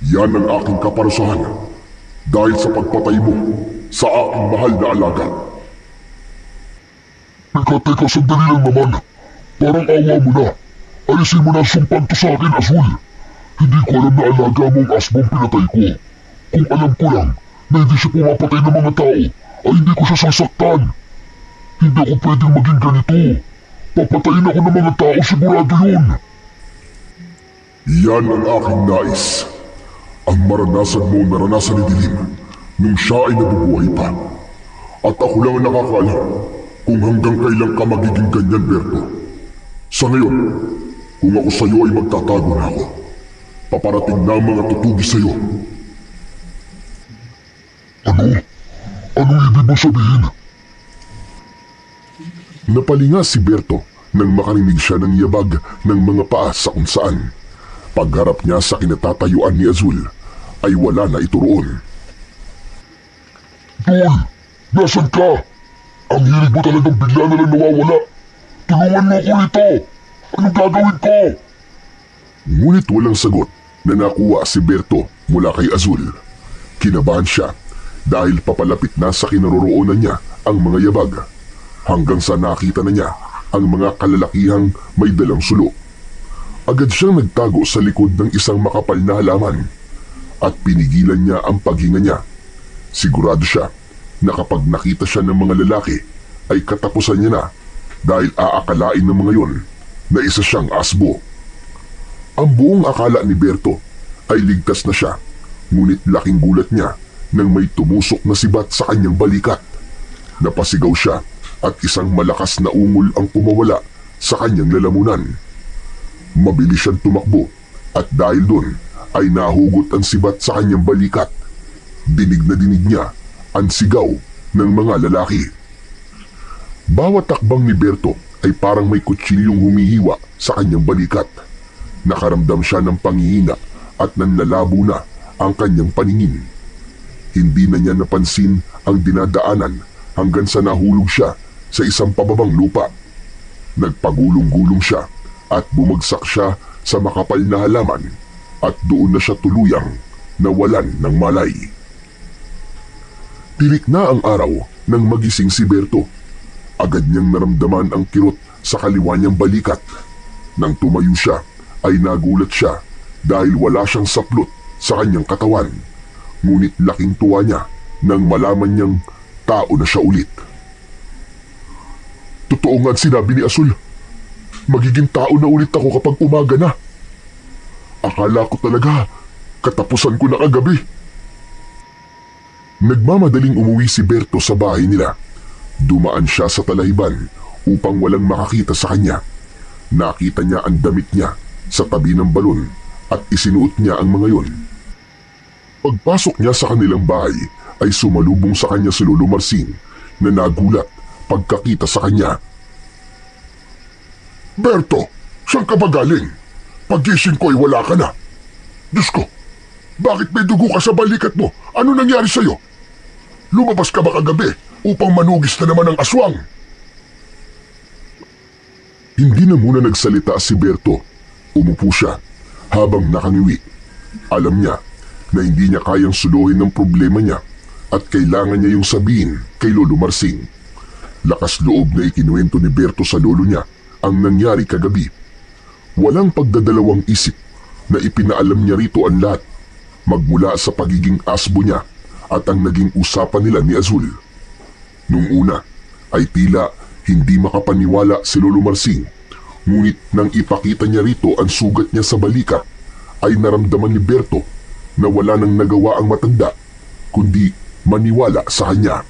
Yan ang aking kaparusahan dahil sa pagpatay mo sa aking mahal na alaga. Teka, sandali lang naman. Parang awa mo na. Alisin mo na ang sumpang to sa akin, Azul. Hindi ko alam na alaga mo ang asbong pinatay ko. Kung alam ko lang na hindi siya pumapatay ng mga tao, ay hindi ko siya sasaktan. Hindi ako pwedeng maging ganito. Papatayin ako ng mga tao, sigurado yun. Yan ang aking nais. Ang maranasan mo naranasan ni Dilim nung siya ay nabubuhay pa. At ako lang ang nakakaalam kung hanggang kailan ka magiging ganyan, Berto. Sa ngayon, kung ako sa'yo ay magtatago na ako, paparating na ang mga tutugi sa'yo. Ano? Anong ibig mo sabihin? Napalinga si Berto nang makarinig siya ng yabag ng mga paa sa kung saan. Pagharap niya sa kinatatayuan ni Azul, ay wala na ito roon. Dul! Nasaan ka? Ang hilig mo talagang bigla na lang nawawala. Tulungan mo ako nito! Anong gagawin ko? Ngunit walang sagot na nakuha si Berto mula kay Azul. Kinabahan siya dahil papalapit na sa kinaroroonan niya ang mga yabag, hanggang sa nakita na niya ang mga kalalakihang may dalang sulo. Agad siyang nagtago sa likod ng isang makapal na halaman at pinigilan niya ang paghinga niya. Sigurado siya na kapag nakita siya ng mga lalaki ay katapusan niya na dahil aakalain ng mga yon na isa siyang asbo. Ang buong akala ni Berto ay ligtas na siya, ngunit laking gulat niya nang may tumusok na sibat sa kanyang balikat. Napasigaw siya at isang malakas na ungol ang pumawala sa kanyang lalamunan. Mabilis siyang tumakbo at dahil doon ay nahugot ang sibat sa kanyang balikat. Dinig na dinig niya ang sigaw ng mga lalaki. Bawat takbang ni Berto ay parang may kutsilyong humihiwa sa kanyang balikat. Nakaramdam siya ng panghihina at nanlalabo na ang kanyang paningin. Hindi na niya napansin ang dinadaanan hanggang sa nahulog siya sa isang pababang lupa. Nagpagulong-gulong siya at bumagsak siya sa makapal na halaman at doon na siya tuluyang nawalan ng malay. Tirik na ang araw nang magising si Berto. Agad niyang naramdaman ang kirot sa kaliwa niyang balikat. Nang tumayo siya ay nagulat siya dahil wala siyang saplot sa kanyang katawan. Ngunit laking tuwa niya nang malaman niyang tao na siya ulit. Totoo nga sinabi ni Azul. Magiging tao na ulit ako kapag umaga na. Akala ko talaga katapusan ko na kagabi. Nagmamadaling umuwi si Berto sa bahay nila. Dumaan siya sa talahiban upang walang makakita sa kanya. Nakita niya ang damit niya sa tabi ng balon at isinuot niya ang mga yon. Pagpasok niya sa kanilang bahay ay sumalubong sa kanya si Lolo Marsing na nagulat pagkakita sa kanya. Berto, saan ka ba galing? Pagising ko ay wala ka na. Diyos ko, bakit may dugo ka sa balikat mo? Ano nangyari sa'yo? Lumabas ka ba kagabi upang manugis na naman ang aswang? Hindi na muna nagsalita si Berto. Umupo siya habang nakangiwi. Alam niya na hindi niya kayang suluhin ng problema niya at kailangan niya yung sabihin kay Lolo Marsing. Lakas loob na ikinuwento ni Berto sa lolo niya ang nangyari kagabi. Walang pagdadalawang isip na ipinaalam niya rito ang lahat, magmula sa pagiging asbo niya at ang naging usapan nila ni Azul. Nung una ay tila hindi makapaniwala si Lolo Marsing, ngunit nang ipakita niya rito ang sugat niya sa balikat ay naramdaman ni Berto na wala nang nagawa ang matanda kundi maniwala sa kanya.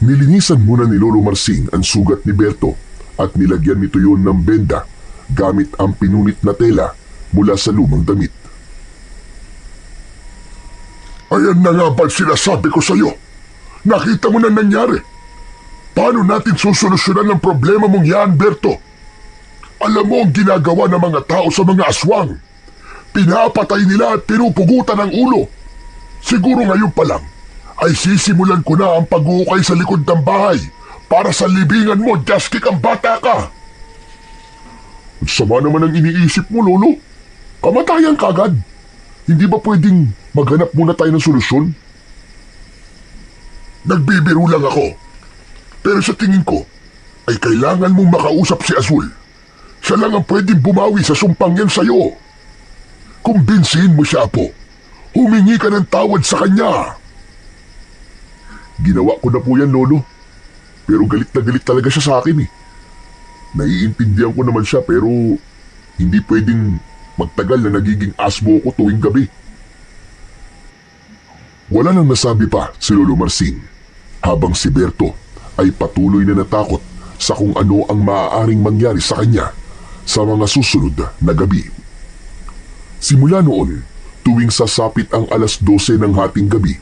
Nilinisan muna ni Lolo Marsing ang sugat ni Berto at nilagyan nito yon ng benda gamit ang pinunit na tela mula sa lumang damit. Ayan na nga ba sinasabi ko sa'yo? Nakita mo na nangyari. Paano natin susolusyonan ang problema mong yan, Berto? Alam mo ang ginagawa ng mga tao sa mga aswang. Pinapatay nila at pinupugutan ang ulo. Siguro ngayon pa lang ay sisimulan ko na ang pag-uukay sa likod ng bahay para sa libingan mo, Jaskik, ang bata ka. Ang sama naman ang iniisip mo, Lolo. Kamatayan ka agad. Hindi ba pwedeng maghanap muna tayo ng solusyon? Nagbibiro lang ako. Pero sa tingin ko, ay kailangan mong makausap si Azul. Siya lang ang pwedeng bumawi sa sumpang yan sa'yo. Kumbinsihin mo siya, Apo. Humingi ka ng tawad sa kanya. Ginawa ko na po yan, Lolo. Pero galit na galit talaga siya sa akin eh. Naiintindihan ko naman siya pero hindi pwedeng magtagal na nagiging asbo ko tuwing gabi. Wala nang nasabi pa si Lolo Marsing habang si Berto ay patuloy na natakot sa kung ano ang maaaring mangyari sa kanya sa mga susunod na gabi. Simula noon, tuwing sasapit ang 12:00 ng hating gabi,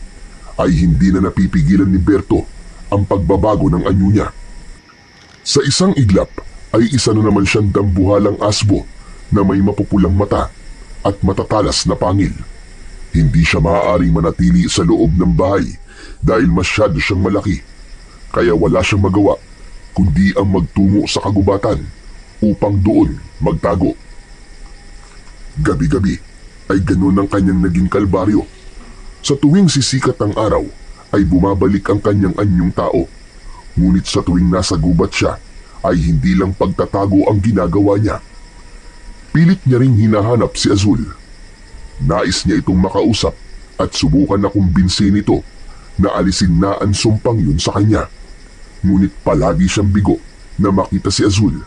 ay hindi na napipigilan ni Berto ang pagbabago ng anyo niya. Sa isang iglap ay isa na naman siyang dambuhalang asbo na may mapupulang mata at matatalas na pangil. Hindi siya maaaring manatili sa loob ng bahay dahil masyado siyang malaki, kaya wala siyang magawa kundi ang magtungo sa kagubatan upang doon magtago. Gabi-gabi ay ganun ang kanyang naging kalbaryo. Sa tuwing sisikat ang araw ay bumabalik ang kanyang anyong tao. Ngunit sa tuwing nasa gubat siya ay hindi lang pagtatago ang ginagawa niya. Pilit niya ring hinahanap si Azul. Nais niya itong makausap at subukan na kumbinsin ito na alisin na ang sumpang yun sa kanya. Ngunit palagi siyang bigo na makita si Azul,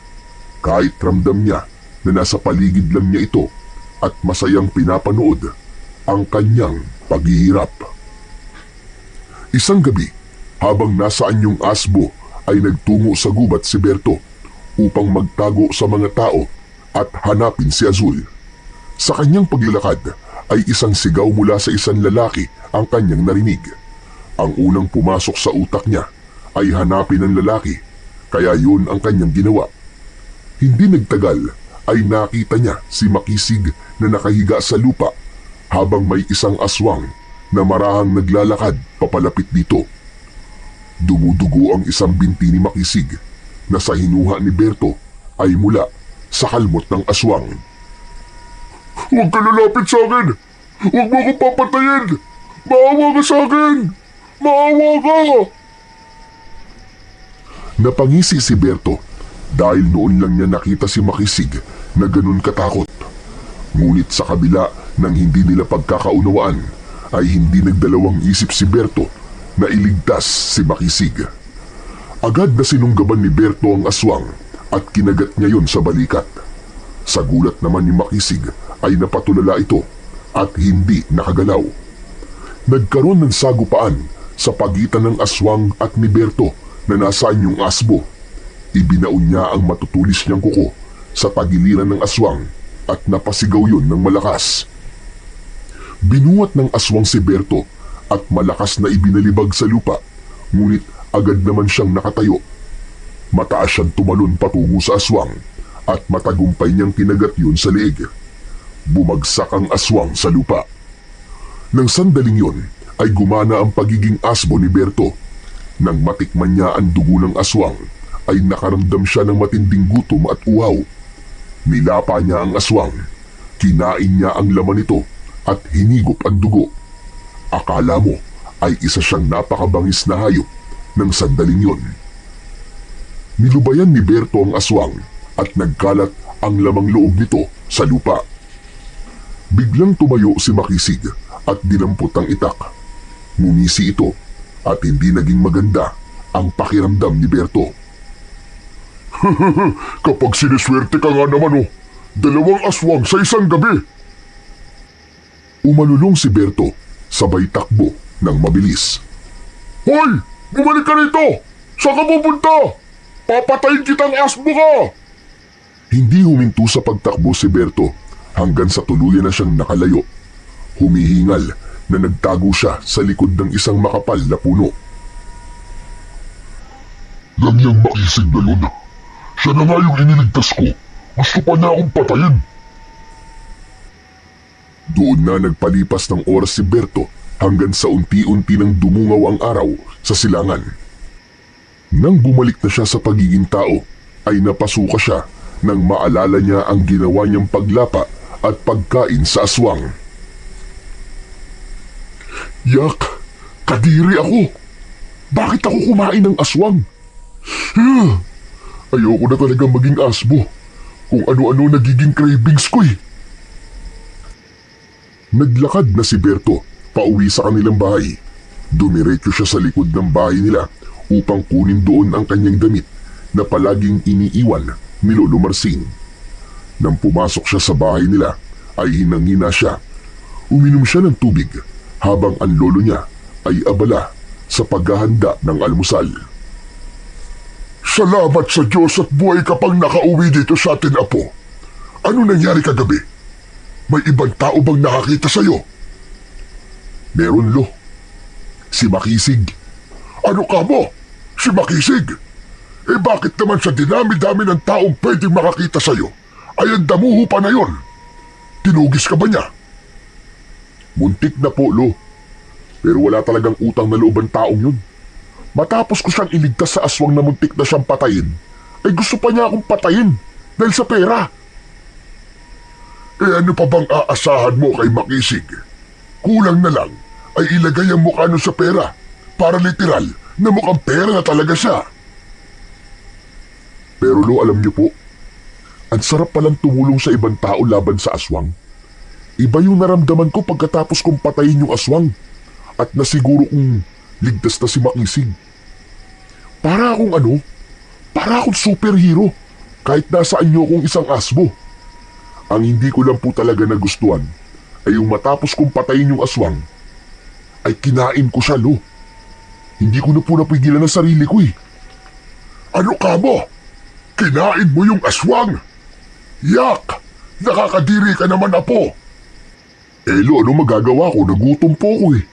kahit ramdam niya na nasa paligid lang niya ito at masayang pinapanood ang kanyang paghihirap. Isang gabi, habang nasa anyong asbo ay nagtungo sa gubat si Berto upang magtago sa mga tao at hanapin si Azul. Sa kanyang paglalakad ay isang sigaw mula sa isang lalaki ang kanyang narinig. Ang unang pumasok sa utak niya ay hanapin ang lalaki, kaya yun ang kanyang ginawa. Hindi nagtagal ay nakita niya si Makisig na nakahiga sa lupa habang may isang aswang na marahang naglalakad papalapit dito. Dumudugo ang isang binti ni Makisig na sa hinuha ni Berto ay mula sa kalmot ng aswang. Huwag ka lalapit sa akin! Huwag mo akong papatayin! Maawa ka sa akin! Maawa ka! Napangisi si Berto dahil noon lang niya nakita si Makisig na ganun katakot. Ngunit sa kabila ng hindi nila pagkakaunawaan ay hindi nagdalawang isip si Berto na iligtas si Makisig. Agad na sinunggaban ni Berto ang aswang at kinagat niya yon sa balikat. Sa gulat naman ni Makisig ay napatulala ito at hindi nakagalaw. Nagkaroon ng sagupaan sa pagitan ng aswang at ni Berto na nasaan yung asbo. Ibinaon niya ang matutulis niyang kuko sa tagiliran ng aswang at napasigaw yun ng malakas. Binuhat ng aswang si Berto at malakas na ibinalibag sa lupa, ngunit agad naman siyang nakatayo. Mataas siyang tumalon patungo sa aswang at matagumpay niyang kinagat yun sa leeg. Bumagsak ang aswang sa lupa. Nang sandaling yun ay gumana ang pagiging asbo ni Berto. Nang matikman niya ang dugo ng aswang ay nakaramdam siya ng matinding gutom at uhaw. Nilapa niya ang aswang, kinain niya ang laman nito at hinigop ang dugo. Akala mo ay isa siyang napakabangis na hayop ng sandaling yun. Nilubayan ni Berto ang aswang at nagkalat ang lamang loob nito sa lupa. Biglang tumayo si Makisig at dinampot ang itak. Ngumisi ito at hindi naging maganda ang pakiramdam ni Berto. Kapag siniswerte ka nga naman 2 aswang sa isang gabi. Umalulong si Berto, sabay takbo ng mabilis. Hoy! Bumalik ka rito! Saan ka pupunta? Papatayin kitang asbo ka! Hindi huminto sa pagtakbo si Berto hanggang sa tuluyan na siyang nakalayo. Humihingal na nagtago siya sa likod ng isang makapal na puno. Yan yung Makisig na yun. Siya na nga yung iniligtas ko. Gusto pa niya akong patayin. Doon na nagpalipas ng oras si Berto hanggang sa unti-unti nang dumungaw ang araw sa silangan. Nang bumalik na siya sa pagiging tao, ay napasuka siya nang maalala niya ang ginawa niyang paglapa at pagkain sa aswang. Yak! Kadiri ako! Bakit ako kumain ng aswang? Ayoko na talagang maging asbo. Kung ano-ano nagiging cravings ko eh. Naglakad na si Berto pauwi sa kanilang bahay. Dumiretso siya sa likod ng bahay nila upang kunin doon ang kanyang damit na palaging iniiwan ni Lolo Marcin. Nang pumasok siya sa bahay nila ay hinang-hina siya. Uminom siya ng tubig habang ang lolo niya ay abala sa paghahanda ng almusal. Salamat sa Diyos at buhay ka pang nakauwi dito sa atin, Apo. Ano nangyari kagabi? May ibang tao bang nakakita sa'yo? Meron, Lo. Si Makisig. Ano ka mo? Si Makisig? Eh bakit naman sa dinami-dami ng taong pwedeng makakita sa'yo ay ang damuho pa na yon? Tinugis ka ba niya? Muntik na po, Lo. Pero wala talagang utang na loob ang taong yun. Matapos ko siyang iligtas sa aswang na muntik na siyang patayin, ay gusto pa niya akong patayin dahil sa pera. Eh ano pa bang aasahan mo kay Makisig? Kulang na lang ay ilagay ang mukha nun sa pera para literal na mukhang pera na talaga siya. Pero Lo, alam niyo po, ang sarap palang tumulong sa ibang tao laban sa aswang. Iba yung naramdaman ko pagkatapos kong patayin yung aswang at nasiguro kong ligtas na si Makisig. Para akong superhero kahit nasaan niyo kong isang asbo. Ang hindi ko lang po talaga nagustuhan ay yung matapos kong patayin yung aswang ay kinain ko siya, Lo. Hindi ko na po napigilan ang sarili ko eh. Ano ka mo? Kinain mo yung aswang? Yak! Nakakadiri ka naman, Apo. Eh Lo, ano magagawa ko? Nagutom po ko eh.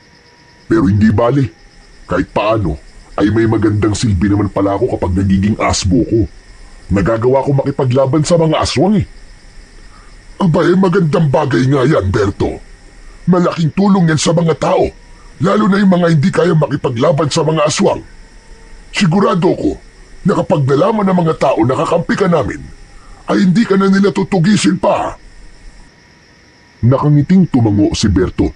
Pero hindi bale. Kahit paano, ay may magandang silbi naman pala ako kapag nagiging asbo ko. Nagagawa ko makipaglaban sa mga aswang eh. Abay, magandang bagay nga yan, Berto. Malaking tulong yan sa mga tao, lalo na yung mga hindi kaya makipaglaban sa mga aswang. Sigurado ko na kapag nalaman ng mga tao na kakampi ka namin, ay hindi ka na nila tutugisin pa. Nakangiting tumango si Berto.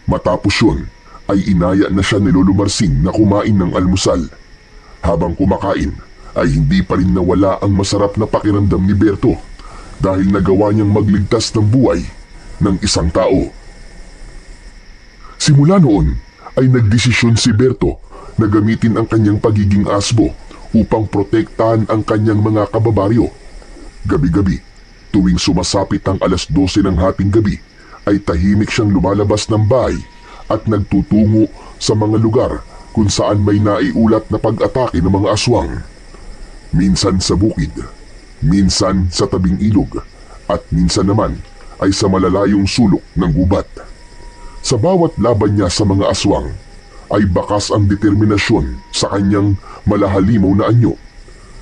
Matapos yun, ay inaya na siya ni Lolo Marcin na kumain ng almusal. Habang kumakain, ay hindi pa rin nawala ang masarap na pakiramdam ni Berto. dahil nagawa niyang magligtas ng buhay ng isang tao. Simula noon ay nagdesisyon si Berto na gamitin ang kanyang pagiging asbo upang protektahan ang kanyang mga kababaryo. Gabi-gabi, tuwing sumasapit ang 12:00 ng hating gabi, ay tahimik siyang lumalabas ng bahay at nagtutungo sa mga lugar kung saan may naiulat na pag-atake ng mga aswang. Minsan sa bukid, minsan sa tabing ilog, at minsan naman ay sa malalayong sulok ng gubat. Sa bawat laban niya sa mga aswang, ay bakas ang determinasyon sa kanyang malahalimaw na anyo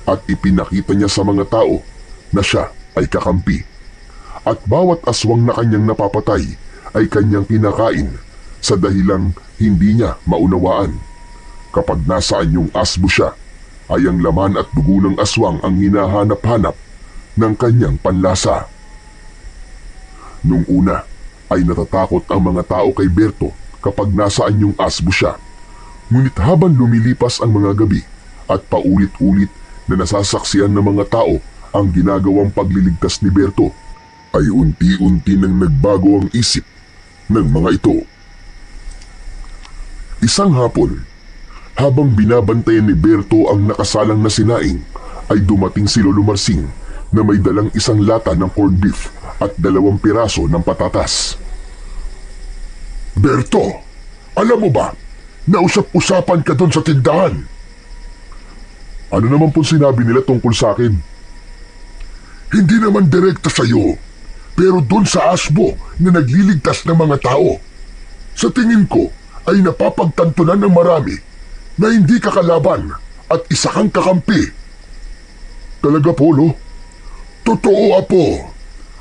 at ipinakita niya sa mga tao na siya ay kakampi. At bawat aswang na kanyang napapatay ay kanyang kinakain sa dahilang hindi niya maunawaan. Kapag nasa anyong asbo siya, ay ang laman at dugo ng aswang ang hinahanap-hanap ng kanyang panlasa. Nung una ay natatakot ang mga tao kay Berto kapag nasa anyong asbo siya. Ngunit habang lumilipas ang mga gabi at paulit-ulit na nasasaksiyan ng mga tao ang ginagawang pagliligtas ni Berto, ay unti-unti nang nagbago ang isip ng mga ito. Isang hapon, habang binabantayan ni Berto ang nakasalang na sinaing, ay dumating si Lolo Marsing na may dalang isang lata ng corned beef at 2 piraso ng patatas. Berto, alam mo ba, nausap-usapan ka doon sa tindahan. Ano naman po sinabi nila tungkol sa akin? Hindi naman direkta sa'yo, pero doon sa asbo na nagliligtas ng mga tao. Sa tingin ko ay napapagtantunan ng marami na hindi ka kalaban at isa kang kakampi. Talaga po, Lo? Totoo, Apo.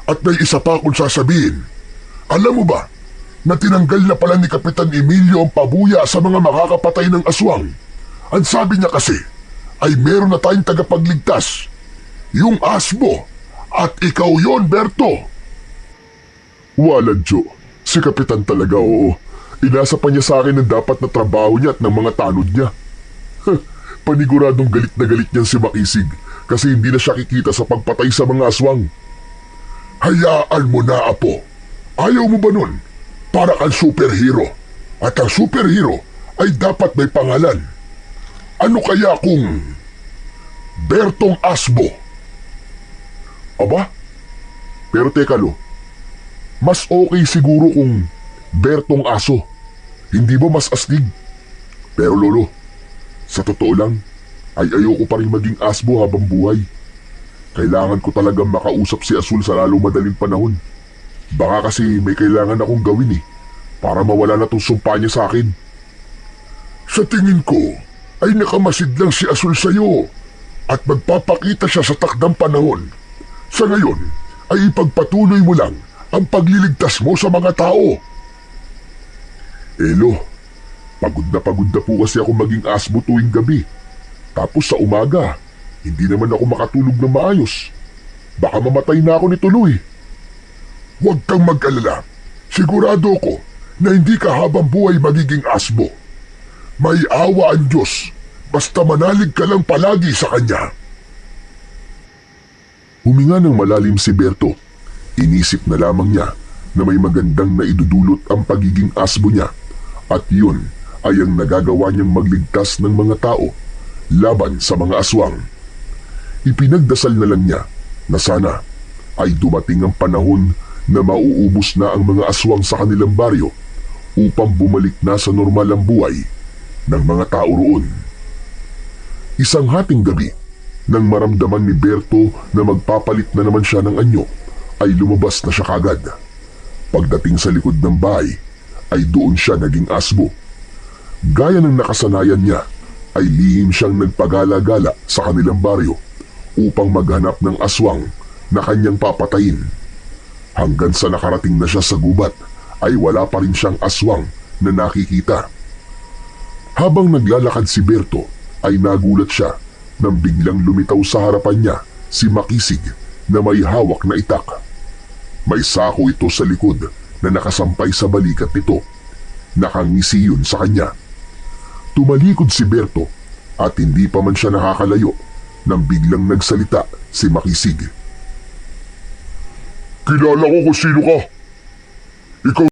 At may isa pa akong sasabihin. Alam mo ba na tinanggal na pala ni Kapitan Emilio ang pabuya sa mga makakapatay ng aswang? Ang sabi niya kasi ay meron na tayong tagapagligtas. Yung asbo. At ikaw yon, Berto. Walad, Jo. Si Kapitan talaga, oo. Inasa pa niya sa akin ang dapat na trabaho niya at ng mga tanod niya. Paniguradong galit na galit niyan si Makisig kasi hindi na siya kikita sa pagpatay sa mga aswang. Hayaan mo na, Apo. Ayaw mo ba nun? Para kang superhero. At ang superhero ay dapat may pangalan. Ano kaya kung Bertong Asbo? Aba? Pero teka, Lo. Mas okay siguro kung Bertong Aso. Hindi ba mas astig? Pero Lolo, sa totoo lang, ay ayoko pa rin maging asbo habang buhay. Kailangan ko talagang makausap si Asul sa lalong madaling panahon. Baka kasi may kailangan akong gawin para mawala na tong sumpa niya sa akin. Sa tingin ko ay nakamasid lang si Asul sa'yo at magpapakita siya sa takdang panahon. Sa ngayon ay ipagpatuloy mo lang ang pagliligtas mo sa mga tao. Lo, pagod na po kasi ako maging asbo tuwing gabi. Tapos sa umaga, hindi naman ako makatulog na maayos. Baka mamatay na ako nituloy. Huwag kang mag-alala. Sigurado ko na hindi ka habang buhay magiging asbo. May awa ang Diyos, basta manalig ka lang palagi sa Kanya. Huminga ng malalim si Berto. Inisip na lamang niya na may magandang naidudulot ang pagiging asbo niya at yun ay ang nagagawa niyang magligtas ng mga tao laban sa mga aswang. Ipinagdasal na lang niya na sana ay dumating ang panahon na mauubos na ang mga aswang sa kanilang baryo upang bumalik na sa normal ang buhay ng mga tao roon. Isang hating gabi, nang maramdaman ni Berto na magpapalit na naman siya ng anyo, ay lumabas na siya kagad. Pagdating sa likod ng bahay, ay doon siya naging asbo. Gaya ng nakasanayan niya, ay lihim siyang nagpagala-gala sa kanilang baryo upang maghanap ng aswang na kanyang papatayin. Hanggang sa nakarating na siya sa gubat, ay wala pa rin siyang aswang na nakikita. Habang naglalakad si Berto, ay nagulat siya nang biglang lumitaw sa harapan niya si Makisig na may hawak na itak. May sako ito sa likod na nakasampay sa balikat nito. Nakangisi yun sa kanya. Tumalikod si Berto at hindi pa man siya nakakalayo nang biglang nagsalita si Makisig. Kilala ko kung sino ka. Ikaw